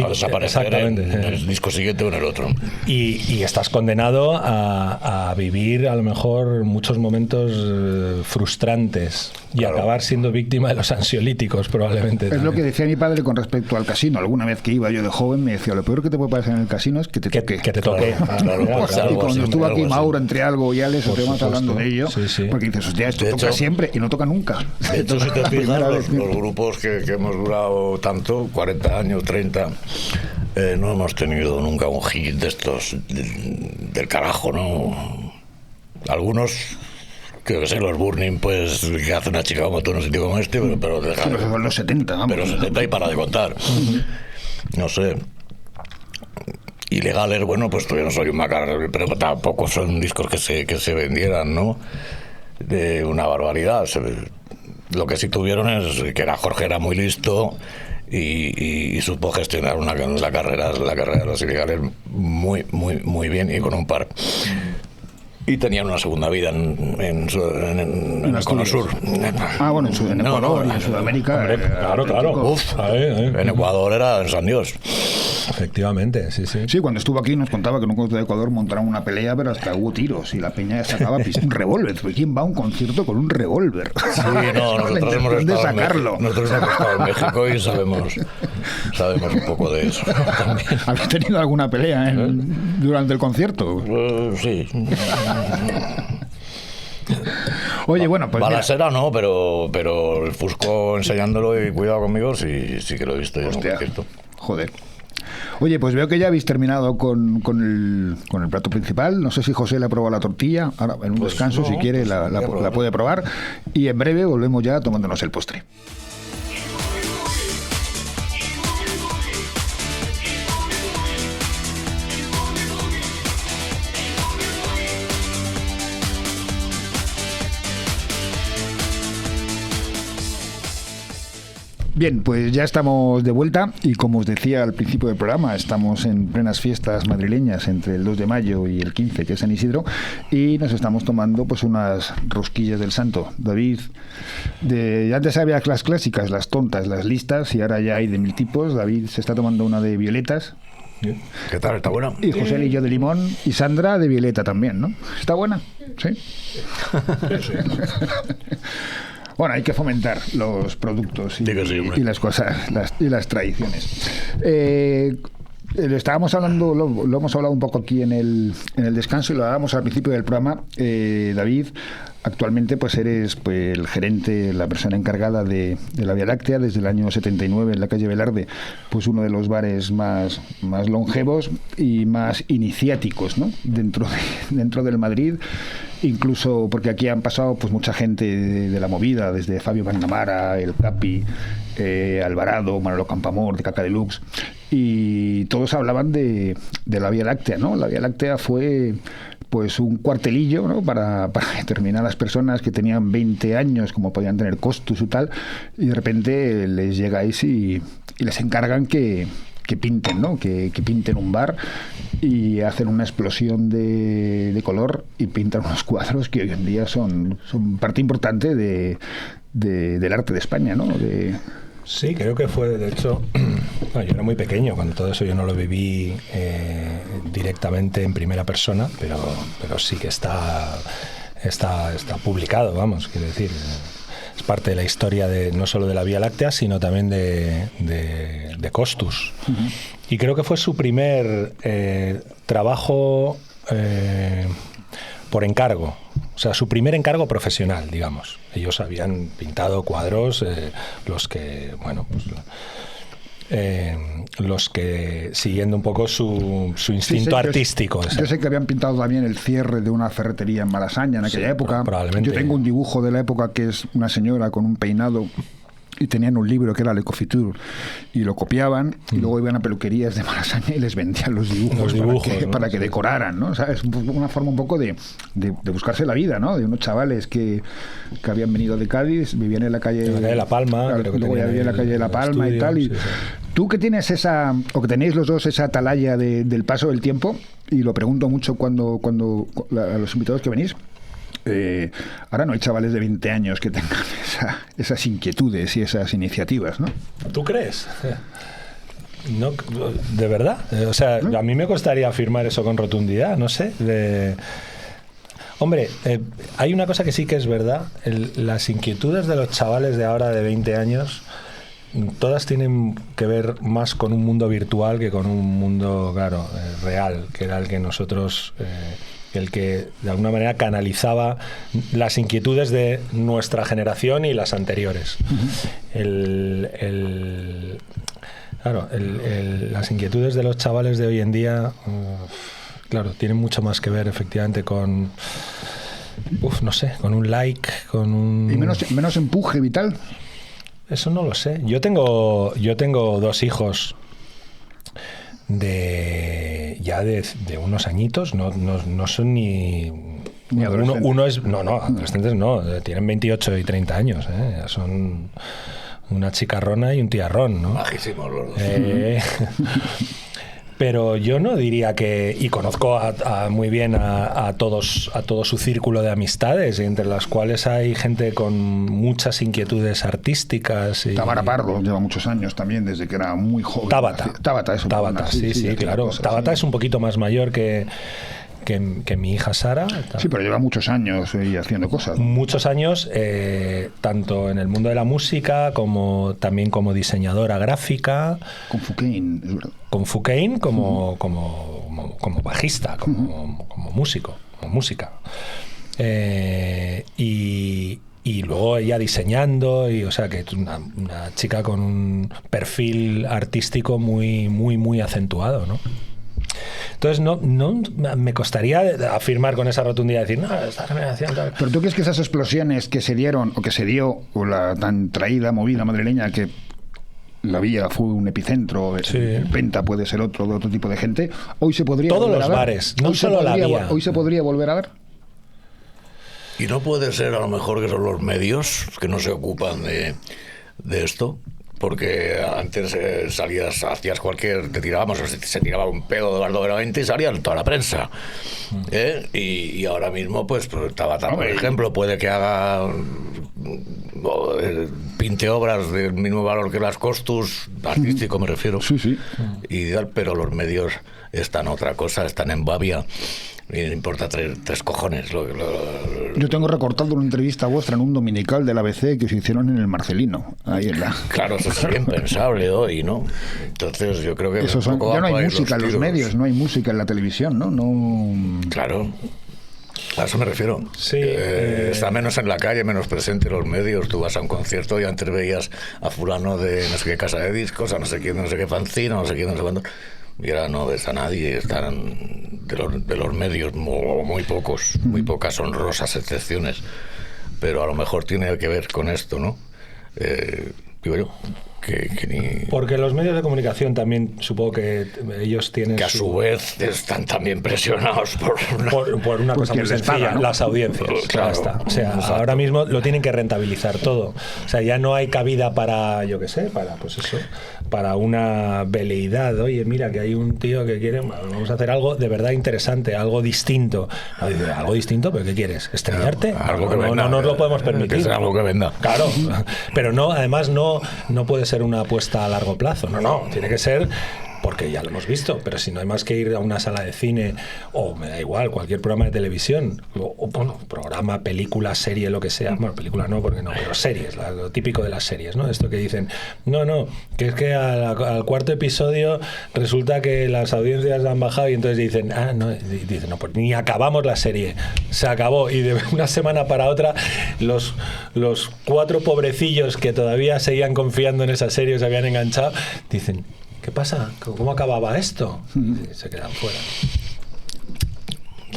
desaparecer en el disco siguiente o en el otro. Y estás condenado a vivir a lo mejor muchos momentos frustrantes y acabar siendo víctima de los ansiolíticos probablemente. Es lo que decía mi padre con respecto al casino. Alguna vez que iba yo de joven me decía, lo peor que te puede pasar en el casino es que te toque. Que te toque. Y cuando estuvo aquí Mauro, entre algo y Alex, estuvimos hablando de ello, porque dices, hostia, esto toca siempre y no toca nunca. De hecho, si te fijas, los grupos que hemos durado tanto, 40 años, 30, no hemos tenido nunca un hit de estos del carajo, ¿no? Algunos, creo que sé, los Burning, pues, que hace una chica como tú en un sitio como este, pero son los 70, vamos. Pero 70 y para de contar. No sé. Ilegales, bueno, pues todavía no soy un macar, pero tampoco son discos que se vendieran, ¿no? De una barbaridad. Lo que sí tuvieron es que Jorge era muy listo y supo gestionar la carrera de los Ilegales muy bien y con un par. Y tenían una segunda vida en el Cono Sur. Bueno, en Ecuador y en Sudamérica. Hombre, claro. En Ecuador era en San Dios. Efectivamente, sí. Sí, cuando estuvo aquí nos contaba que en un concierto de Ecuador montaron una pelea, pero hasta hubo tiros y la peña sacaba un revólver. ¿Quién va a un concierto con un revólver? Sí, no, nosotros hemos estado en México y sabemos un poco de eso. ¿Habéis tenido alguna pelea durante el concierto? Sí. Oye, bueno, pues balacera no, pero el Fusco enseñándolo y cuidado conmigo sí que lo he visto yo en un concierto. Joder. Oye, pues veo que ya habéis terminado con el plato principal. No sé si José le ha probado la tortilla. Ahora, en un descanso, si quiere, la puede probar. Y en breve volvemos ya tomándonos el postre. Bien, pues ya estamos de vuelta y como os decía al principio del programa, estamos en plenas fiestas madrileñas entre el 2 de mayo y el 15, que es San Isidro, y nos estamos tomando pues unas rosquillas del santo. David, antes había las clásicas, las tontas, las listas, y ahora ya hay de 1000 tipos. David se está tomando una de violetas. ¿Qué tal? ¿Está buena? Y José y yo de limón, y Sandra de violeta también, ¿no? ¿Está buena? Sí. Bueno, hay que fomentar los productos y las cosas y las tradiciones. Estábamos hablando, lo hemos hablado un poco aquí en el descanso y lo hablábamos al principio del programa. David, actualmente pues eres el gerente, la persona encargada de la Vía Láctea desde el año 79 en la calle Velarde, pues uno de los bares más longevos y más iniciáticos, ¿no? dentro del Madrid. Incluso porque aquí han pasado pues mucha gente de la movida, desde Fabio Magnamara, El Capi, Alvarado, Manolo Campamor, de Caca Deluxe, y todos hablaban de la Vía Láctea, ¿no? La Vía Láctea fue pues un cuartelillo, ¿no? para determinadas personas que tenían 20 años, como podían tener Costus y tal, y de repente les llegáis y les encargan que pinten, ¿no? Que pinten un bar y hacen una explosión de color y pintan unos cuadros que hoy en día son parte importante del arte de España, ¿no? Sí, creo que fue, de hecho, bueno, yo era muy pequeño cuando todo eso, yo no lo viví directamente en primera persona, pero sí que está publicado, vamos, quiero decir. es parte de la historia no solo de la Vía Láctea, sino también de Costus. Y creo que fue su primer trabajo por encargo, o sea, su primer encargo profesional, digamos. Ellos habían pintado cuadros, los que siguiendo un poco su instinto artístico. Yo sé que habían pintado también el cierre de una ferretería en Malasaña en aquella época. Probablemente. Yo tengo un dibujo de la época que es una señora con un peinado y tenían un libro que era Le Confiture y lo copiaban y luego iban a peluquerías de Malasaña y les vendían los dibujos para que decoraran, ¿no? O sea, es una forma un poco de buscarse la vida, ¿no? De unos chavales que habían venido de Cádiz, vivían en la calle de La Palma, luego ya vivían en la calle de La Palma y tal. Y tú que tienes o que tenéis los dos esa atalaya del paso del tiempo, y lo pregunto mucho cuando a los invitados que venís, ahora no hay chavales de 20 años que tengan esas inquietudes y esas iniciativas, ¿no? ¿Tú crees? No, ¿de verdad? O sea, a mí me costaría afirmar eso con rotundidad, no sé. Hombre, hay una cosa que sí que es verdad. Las inquietudes de los chavales de ahora de 20 años, todas tienen que ver más con un mundo virtual que con un mundo, claro, real, que era el que nosotros... el que de alguna manera canalizaba las inquietudes de nuestra generación y las anteriores. Las inquietudes de los chavales de hoy en día, claro, tienen mucho más que ver efectivamente con, no sé, con un like, con un... ¿Y menos empuje vital? Eso no lo sé. Yo tengo 2 hijos de unos añitos, no son ni adolescentes. Uno es adolescentes no, tienen 28 y 30 años, ya son una chicarrona y un tiarrón, ¿no? Majísimos los dos. Pero yo no diría que, y conozco muy bien a todo su círculo de amistades, entre las cuales hay gente con muchas inquietudes artísticas. Tamara Pardo lleva muchos años también, desde que era muy joven. Tabata, sí, claro. Tabata es un poquito más mayor que mi hija Sara. Sí, pero lleva muchos años haciendo cosas. Muchos años, tanto en el mundo de la música como también como diseñadora gráfica. Con Fouquain, es verdad. Con Fouquain como bajista, como músico, como música. Y luego ella diseñando, y o sea que es una chica con un perfil artístico muy, muy, muy acentuado, ¿no? Entonces no me costaría afirmar con esa rotundidad, decir, no, esta generación... Pero tú crees que esas explosiones que se dieron, o que se dio, o la tan traída, movida madrileña, que la Vía fue un epicentro, sí. El Penta puede ser otro tipo de gente, hoy se podría todos volver los a ver. bares, no solo la Vía. Hoy se podría volver a ver. Y no puede ser a lo mejor que son los medios que no se ocupan de esto. Porque antes hacías se tiraba un pedo verdaderamente y salía en toda la prensa. Y ahora mismo, pues Tabata, por ejemplo, puede que haga pinte obras del mismo valor que las Costus, artístico me refiero. Sí. Pero los medios están otra cosa, están en babia. Y no importa tres cojones. Yo tengo recortado una entrevista vuestra en un dominical del ABC que se hicieron en el Marcelino. Ahí en la... Claro, eso sería impensable hoy, ¿no? Entonces yo creo que... ya no hay música en los medios, no hay música en la televisión, ¿no? Claro. A eso me refiero. Sí, está menos en la calle, menos presente en los medios. Tú vas a un concierto y antes veías a fulano de no sé qué casa de discos, a no sé qué fanzino, no sé quién, no sé cuándo. Y ahora no ves a nadie, están de los medios muy pocos, muy pocas honrosas excepciones, pero a lo mejor tiene que ver con esto, ¿no? Digo yo, que ni... Porque los medios de comunicación también, supongo que ellos tienen... Que a su vez están también presionados por una cosa muy sencilla, paga, ¿no? Las audiencias. Claro, ya está. O sea, exacto. Ahora mismo lo tienen que rentabilizar todo. O sea, ya no hay cabida para, yo qué sé, para una veleidad. Oye, mira, que hay un tío que quiere... Vamos a hacer algo de verdad interesante, algo distinto. Algo distinto, ¿pero qué quieres? ¿Estrellarte? Algo que venda, no nos lo podemos permitir. Que sea algo que venda. Claro, pero no, además no puede ser una apuesta a largo plazo. No, tiene que ser porque ya lo hemos visto, pero si no hay más que ir a una sala de cine, o me da igual, cualquier programa de televisión, o bueno, programa, película, serie, lo que sea, bueno, película no, porque no, pero series, lo típico de las series, ¿no? Esto que dicen, no, que es que al cuarto episodio resulta que las audiencias han bajado y entonces dicen, no, pues ni acabamos la serie, se acabó, y de una semana para otra los 4 pobrecillos que todavía seguían confiando en esa serie, se habían enganchado, dicen, ¿qué pasa? ¿Cómo acababa esto? Y se quedan fuera.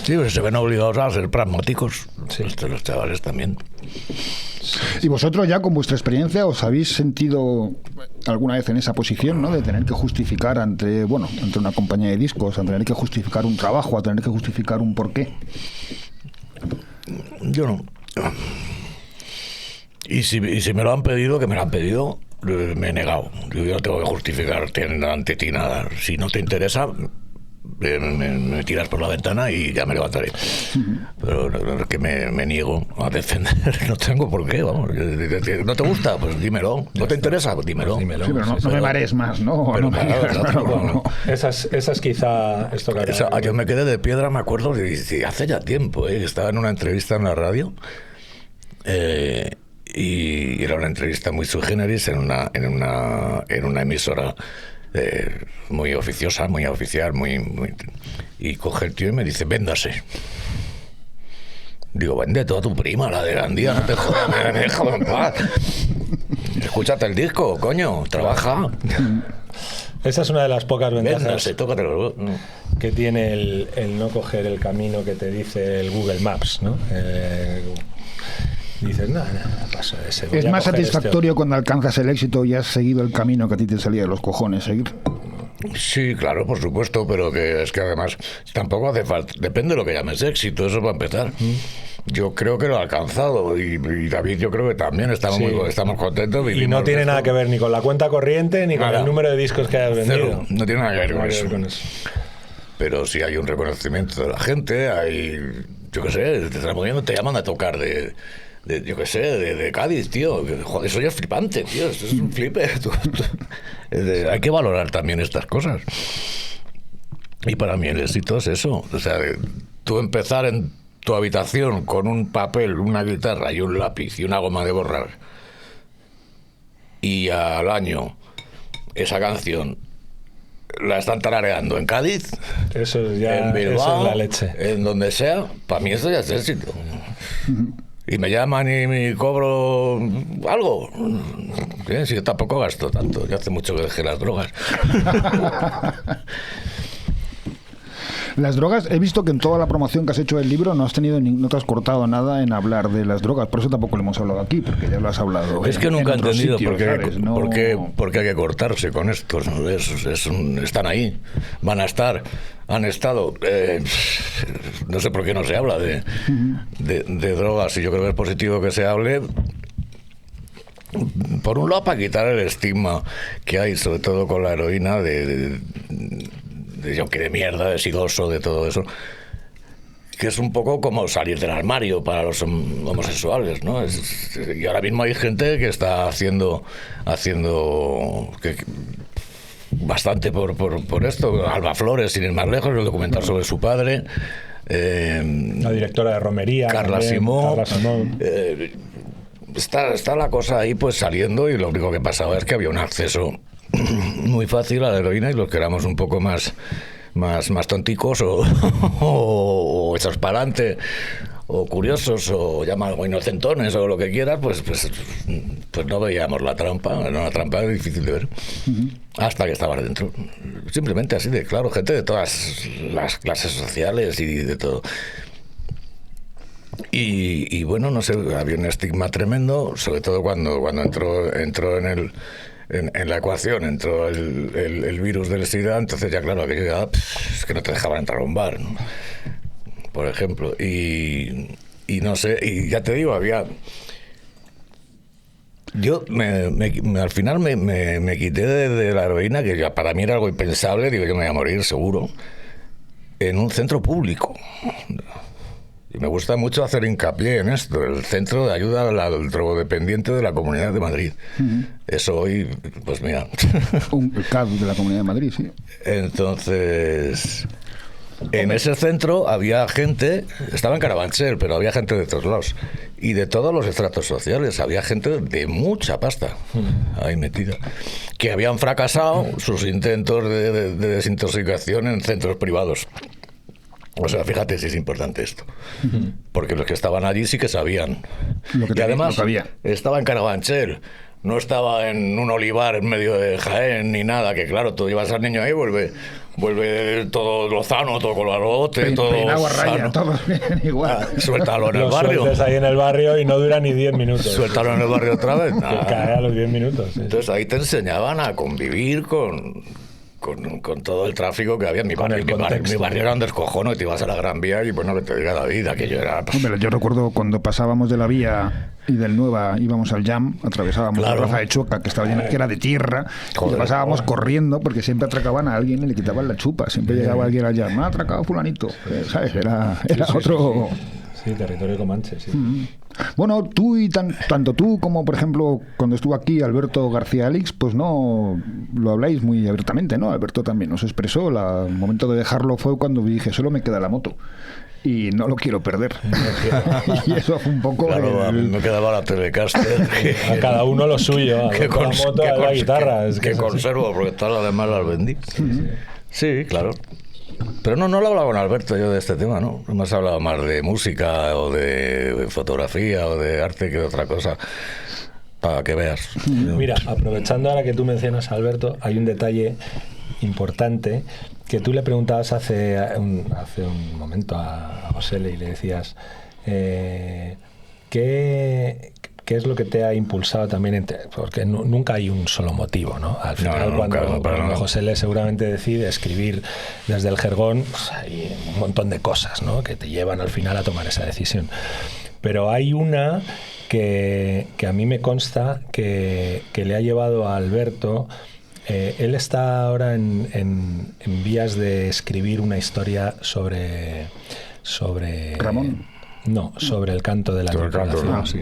Sí, pues se ven obligados a ser pragmáticos. Sí. Los chavales también. ¿Y vosotros ya con vuestra experiencia os habéis sentido alguna vez en esa posición, ¿no? De tener que justificar ante una compañía de discos, a tener que justificar un trabajo, a tener que justificar un porqué? Yo no. Y si me lo han pedido, me he negado. Yo no tengo que justificar ante ti nada. Si no te interesa, me tiras por la ventana y ya me levantaré. Pero no es que me niego a defender, no tengo por qué, vamos. ¿No te gusta? Pues dímelo. ¿No te interesa? Pues dímelo. Sí, pero no me marees más, ¿no? Pero No. Esas quizá... Yo me quedé de piedra, me acuerdo, hace ya tiempo, estaba en una entrevista en la radio, y era una entrevista muy sui generis en una emisora muy oficiosa, muy oficial, muy, y coge el tío y me dice, véndase. Digo, vende toda tu prima, la de Gandía, no te jodas, me deja en paz. Escúchate el disco, coño, trabaja. Esa es una de las pocas ventajas. Véndase, tócatelo. Que tiene el no coger el camino que te dice el Google Maps, ¿no? Dices, no, paso de ese. Es más satisfactorio cuando alcanzas el éxito y has seguido el camino que a ti te salía de los cojones seguir. Sí, claro, por supuesto, pero que es que además tampoco hace falta, depende de lo que llames éxito, eso va a empezar. Yo creo que lo ha alcanzado y David, yo creo que también estamos contentos. Y no tiene nada que ver ni con la cuenta corriente ni con el número de discos que hayas vendido. Cero, no tiene nada que ver con eso. Pero sí hay un reconocimiento de la gente, hay, yo qué sé, te están moviendo, te llaman a tocar yo qué sé, de Cádiz, tío. Joder, eso ya es flipante, tío. Esto es un flipe. Hay que valorar también estas cosas. Y para mí el éxito es eso. O sea, tú empezar en tu habitación con un papel, una guitarra y un lápiz y una goma de borrar, y al año esa canción la están tarareando en Cádiz, eso ya, en Bilbao, eso es la leche. En donde sea, para mí eso ya es éxito. Y me llaman y me cobro algo. Si yo tampoco gasto tanto, ya hace mucho que dejé las drogas. Las drogas, he visto que en toda la promoción que has hecho del libro no te has cortado nada en hablar de las drogas, por eso tampoco lo hemos hablado aquí, porque ya lo has hablado. Es que nunca he entendido por qué hay que cortarse con esto, ¿no? Están ahí, van a estar, han estado. No sé por qué no se habla de drogas, y yo creo que es positivo que se hable. Por un lado, para quitar el estigma que hay, sobre todo con la heroína, de yonki de mierda, de sidoso, de todo eso, que es un poco como salir del armario para los homosexuales, ¿no? Y ahora mismo hay gente que está haciendo bastante por esto. Alba Flores, sin ir más lejos, el documental sobre su padre. La directora de Romería, Carla también, Simón. Carla Simón. Está la cosa ahí pues saliendo, y lo único que pasaba es que había un acceso muy fácil a la heroína, y los que éramos un poco más tonticos o echos para adelante o curiosos o llamados inocentones o lo que quieras, pues no veíamos la trampa. Era una trampa difícil de ver hasta que estabas dentro. Simplemente así de claro, gente de todas las clases sociales y de todo. Y bueno, no sé, había un estigma tremendo, sobre todo cuando entró en la ecuación, entró el virus del SIDA. Entonces ya claro, aquello ya, es que no te dejaban entrar a un bar, ¿no? Por ejemplo, y no sé, y ya te digo, yo al final me quité de la heroína, que ya para mí era algo impensable. Digo, yo me voy a morir seguro en un centro público. me gusta mucho hacer hincapié en esto, el Centro de Ayuda al Drogodependiente de la Comunidad de Madrid. Eso hoy, pues mira. El CAD de la Comunidad de Madrid, sí. Entonces, en ese centro había gente, estaba en Carabanchel, pero había gente de todos lados. Y de todos los estratos sociales, había gente de mucha pasta ahí metida, que habían fracasado sus intentos de desintoxicación en centros privados. O sea, fíjate si es importante esto. Porque los que estaban allí sí que sabían. Y además, estaba en Carabanchel. No estaba en un olivar en medio de Jaén ni nada, que claro, tú llevas al niño ahí, vuelve todo lozano, todo colorote, todo peinado a raya, sano. todos bien igual. Suéltalo en el barrio. Lo sueltas ahí en el barrio y no dura ni 10 minutos. Suéltalo en el barrio otra vez. Que cae a los 10 minutos. Sí. Entonces ahí te enseñaban a convivir con todo el tráfico que había en mi barrio. Mi barrio era un descojono y te ibas a la Gran Vía y pues no que te diga David, aquello era... Hombre, yo recuerdo cuando pasábamos de la Vía y del Nueva íbamos al Jam, atravesábamos la plaza de Chueca, que estaba llena, que era de tierra, y pasábamos corriendo porque siempre atracaban a alguien y le quitaban la chupa. Siempre llegaba alguien al Jam, me ha atracado fulanito, ¿sabes? Era otro... Sí, territorio comanche, sí. Bueno, tú y tanto tú como, por ejemplo, cuando estuvo aquí Alberto García Alix, pues no lo habláis muy abiertamente, ¿no? Alberto también nos expresó, el momento de dejarlo fue cuando dije, solo me queda la moto. Y no lo quiero perder. Y eso fue un poco... Claro, me quedaba la Telecaster. A cada uno lo suyo. A la moto, a la guitarra. Que conservo, porque todas las demás las vendí. Sí, claro. Pero no lo hablaba con Alberto yo de este tema, ¿no? Hemos hablado más de música o de fotografía o de arte que de otra cosa, para que veas. Mira, aprovechando ahora que tú mencionas a Alberto, hay un detalle importante que tú le preguntabas hace un momento a José y le decías ¿qué es lo que te ha impulsado también? Porque nunca hay un solo motivo, ¿no? Al final, cuando José Le seguramente decide escribir desde el jergón, pues hay un montón de cosas, ¿no? Que te llevan al final a tomar esa decisión. Pero hay una que a mí me consta que le ha llevado a Alberto. Él está ahora en vías de escribir una historia sobre Ramón. No, sobre el canto de la tripulación. Sí.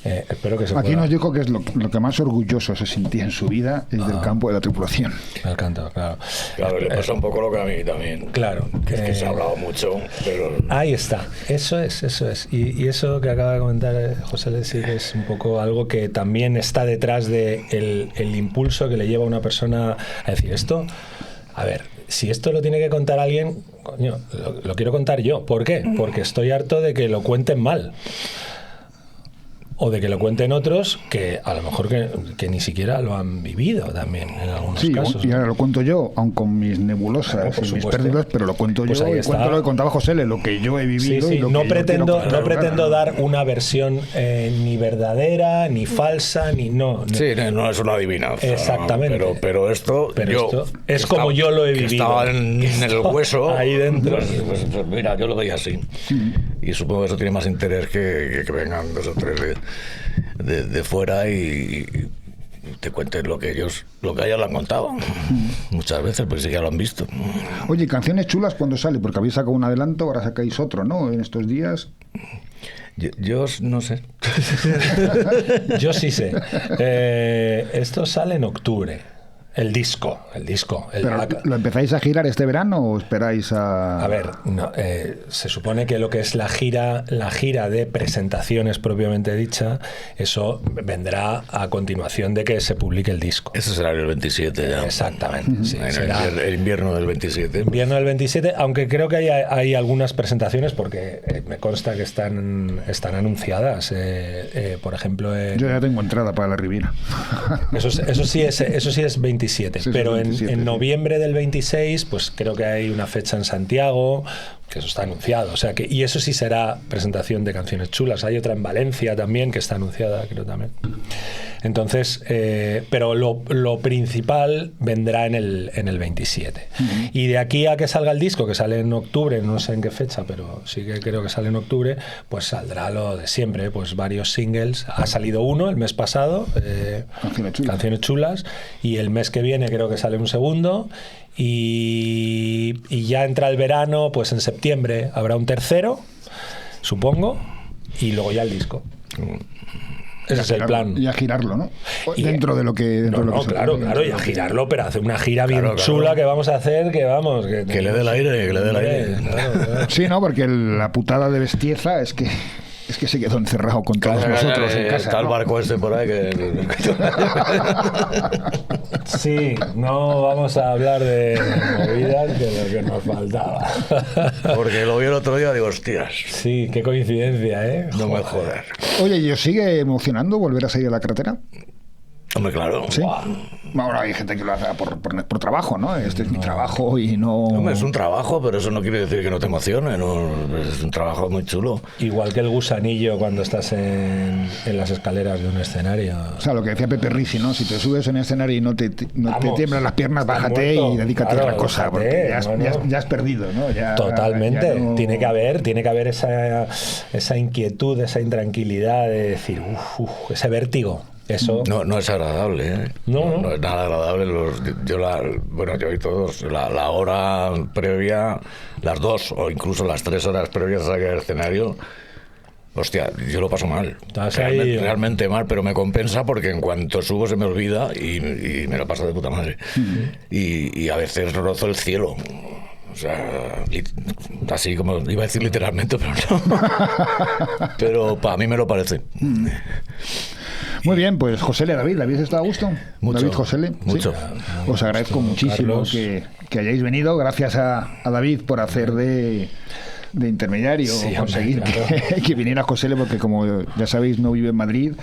Espero que se Aquí pueda. nos dijo que es lo que más orgulloso se sentía en su vida es del campo de la tripulación. El canto, claro. Claro, le pasa un poco lo que a mí también. Claro. Que es que se ha hablado mucho, pero... Ahí está, eso es. Y eso que acaba de comentar José Le sí que es un poco algo que también está detrás de el impulso que le lleva a una persona a decir esto. A ver, si esto lo tiene que contar alguien, coño, lo quiero contar yo. ¿Por qué? Porque estoy harto de que lo cuenten mal. O de que lo cuenten otros que a lo mejor que ni siquiera lo han vivido también en algunos casos. Y ahora lo cuento yo, aun con mis nebulosas y mis pérdidas, pero lo cuento pues yo y cuento lo que contaba José, lo que yo he vivido. Sí. Y lo no que yo pretendo dar una versión ni verdadera, ni falsa, ni no. Sí, no es una adivinanza. Exactamente. Pero esto es como yo lo he vivido. Estaba en el hueso. Ahí dentro. Pues mira, yo lo veía así. Y supongo que eso tiene más interés que vengan 2 o 3 de fuera y te cuenten lo que ellos lo han contado muchas veces, pues sí que ya lo han visto. Oye, canciones chulas cuando sale, porque habéis sacado un adelanto, ahora sacáis otro, ¿no? En estos días. Yo no sé. Yo sí sé. Esto sale en octubre. El disco. ¿Pero lo empezáis a girar este verano o esperáis a...? A ver, no, se supone que lo que es la gira de presentaciones propiamente dicha, eso vendrá a continuación de que se publique el disco. Eso será el 27 ya. Exactamente. Sí, será el invierno del 27. Invierno del 27, aunque creo que hay algunas presentaciones porque me consta que están anunciadas. Por ejemplo... Yo ya tengo entrada para la Riviera. Eso sí es 27. Sí, pero 27, en noviembre del 26 pues creo que hay una fecha en Santiago, que eso está anunciado, o sea que, y eso sí será presentación de canciones chulas. Hay otra en Valencia también que está anunciada, creo también. Entonces, pero lo principal vendrá en el 27. Y de aquí a que salga el disco, que sale en octubre, no sé en qué fecha, pero sí que creo que sale en octubre, pues saldrá lo de siempre, pues varios singles. Ha salido uno el mes pasado, Canciones chulas, y el mes que viene creo que sale un segundo. y ya entra el verano, pues en septiembre habrá un tercero, supongo, y luego ya el disco. Ese es el plan. Y a girarlo, ¿no? Dentro de lo que... Claro, y a girarlo, pero hacer una gira bien chula que vamos a hacer, que le dé el aire, Claro. Sí, ¿no? Porque la putada de Bestieza es que se quedó encerrado con todos nosotros en casa. Está el ¿no? barco este por ahí que... Sí, no vamos a hablar de movidas que lo que nos faltaba. Porque lo vi el otro día y digo, hostias. Sí, qué coincidencia, ¿eh? No me jodas. Oye, ¿y os sigue emocionando volver a salir a la carretera? Hombre, claro. Sí. Bueno, hay gente que lo hace por trabajo, ¿no? Este es mi trabajo y no... Hombre, es un trabajo, pero eso no quiere decir que no te emocione, ¿no? Es un trabajo muy chulo. Igual que el gusanillo cuando estás en las escaleras de un escenario. O sea, lo que decía Pepe Risi, ¿no? Si te subes en escenario y no te tiemblan las piernas, bájate muerto. y dedícate a otra cosa, porque ya has perdido, ¿no? Totalmente. Ya no... Tiene que haber esa inquietud, esa intranquilidad de decir, ese vértigo. Eso no es agradable, ¿eh? No es nada agradable. Yo y todos, la hora previa, las 2 o incluso las 3 horas previas a salir al escenario, hostia, yo lo paso mal. Realmente mal, pero me compensa porque en cuanto subo se me olvida y me lo paso de puta madre. Y a veces rozo el cielo. O sea, así como iba a decir literalmente, pero no. Pero para mí me lo parece. Muy bien, pues Josele, David ¿está a gusto? Mucho, David, Josele, mucho. ¿sí? Os agradezco muchísimo que hayáis venido. Gracias a David por hacer de intermediario, conseguir que viniera Josele, porque como ya sabéis no vive en Madrid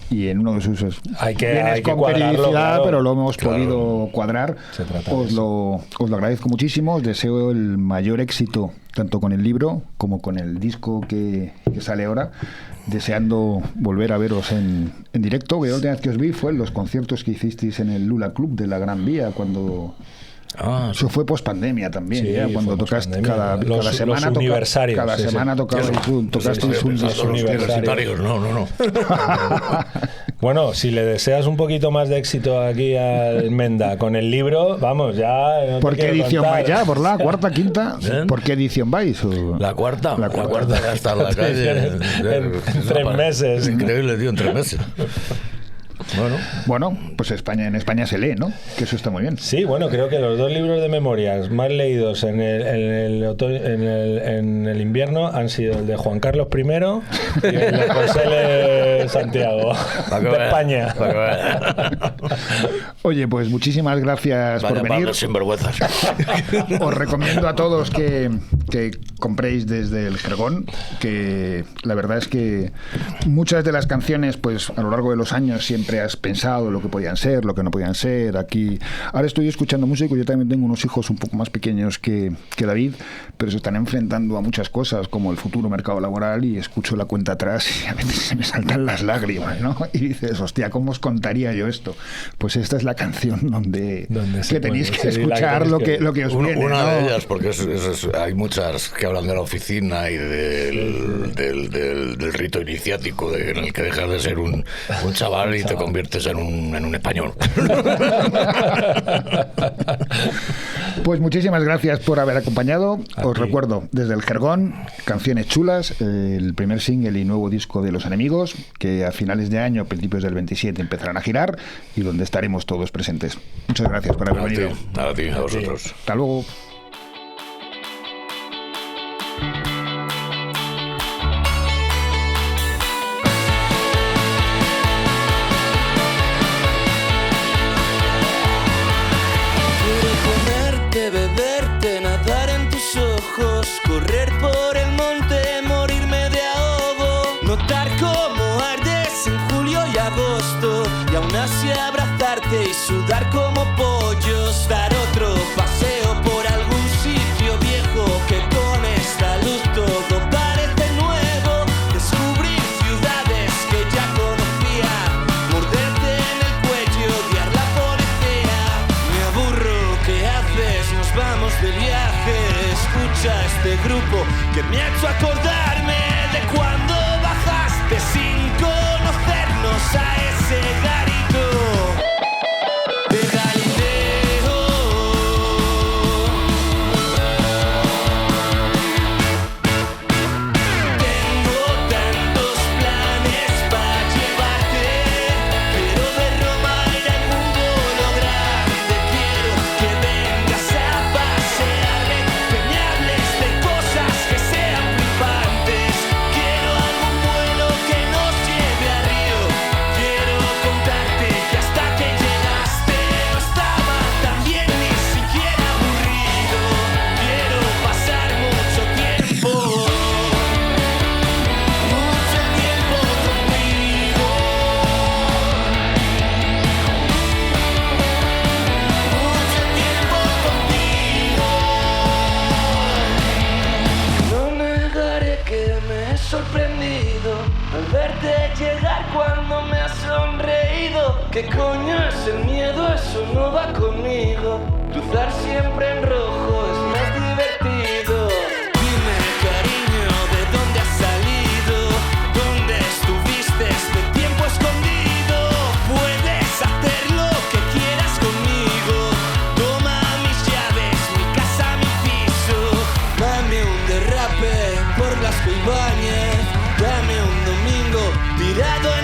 y en uno de sus hay que con periodicidad, claro, pero lo hemos podido cuadrar. Os lo agradezco muchísimo, os deseo el mayor éxito tanto con el libro como con el disco que sale ahora, deseando volver a veros en directo. La última vez que os vi fue en los conciertos que hicisteis en el Lula Club de la Gran Vía, cuando... Eso fue post-pandemia también, sí, cuando tocaste cada semana. Los aniversarios. Cada semana tocasteis un universitarios. No. Bueno, si le deseas un poquito más de éxito aquí al Menda con el libro, vamos, ya... No ¿Por qué edición vais ya? ¿Por la cuarta, quinta? ¿Por qué edición vais? La cuarta ya está en la calle. En 3 meses. Increíble, tío, en 3 meses. Bueno, pues en España se lee, ¿no? Que eso está muy bien. Sí, bueno, creo que los 2 libros de memorias más leídos en el invierno han sido el de Juan Carlos I y el de José L. Santiago, de España. Oye, pues muchísimas gracias por venir. Os recomiendo a todos que compréis desde el Jergón, que la verdad es que muchas de las canciones, pues a lo largo de los años siempre has pensado lo que podían ser, lo que no podían ser. Aquí ahora estoy escuchando música, yo también tengo unos hijos un poco más pequeños que David, pero se están enfrentando a muchas cosas como el futuro mercado laboral, y escucho la cuenta atrás y a veces se me saltan las lágrimas, ¿no? Y dices, hostia, ¿cómo os contaría yo esto? Pues esta es la canción donde que tenéis que escuchar lo que os viene, una ¿no? de ellas, porque hay muchas que hablan de la oficina y del rito iniciático en el que dejas de ser un chaval y te conviertes en un español. Pues muchísimas gracias por haber acompañado. Os recuerdo, desde el Jergón, canciones chulas, el primer single y nuevo disco de Los Enemigos, que a finales de año, principios del 27, empezarán a girar y donde estaremos todos presentes. Muchas gracias por haber venido. A ti, a vosotros. Hasta luego. Beberte, nadar en tus ojos, correr por el monte, morirme de ahogo, notar cómo ardes en julio y agosto, y aún así abrazarte y sudar como pollos, dar otro paseo por algún sitio viejo que con esta luz todo parece nuevo, descubrir ciudades que ya conocía, morderte en el cuello, odiar la policía, me aburro, ¿qué haces? Nos vamos de viaje, escucha este grupo que me ha hecho acordarme de cuando bajaste sin conocernos a ese garito. Deja verte llegar cuando me has sonreído. ¿Qué coño es el miedo? Eso no va conmigo. Cruzar siempre en rojo es más divertido. Dime, cariño, ¿de dónde has salido? ¿Dónde estuviste este tiempo escondido? Puedes hacer lo que quieras conmigo. Toma mis llaves, mi casa, mi piso. Dame un derrape por las Ibáñez. Dame un domingo tirado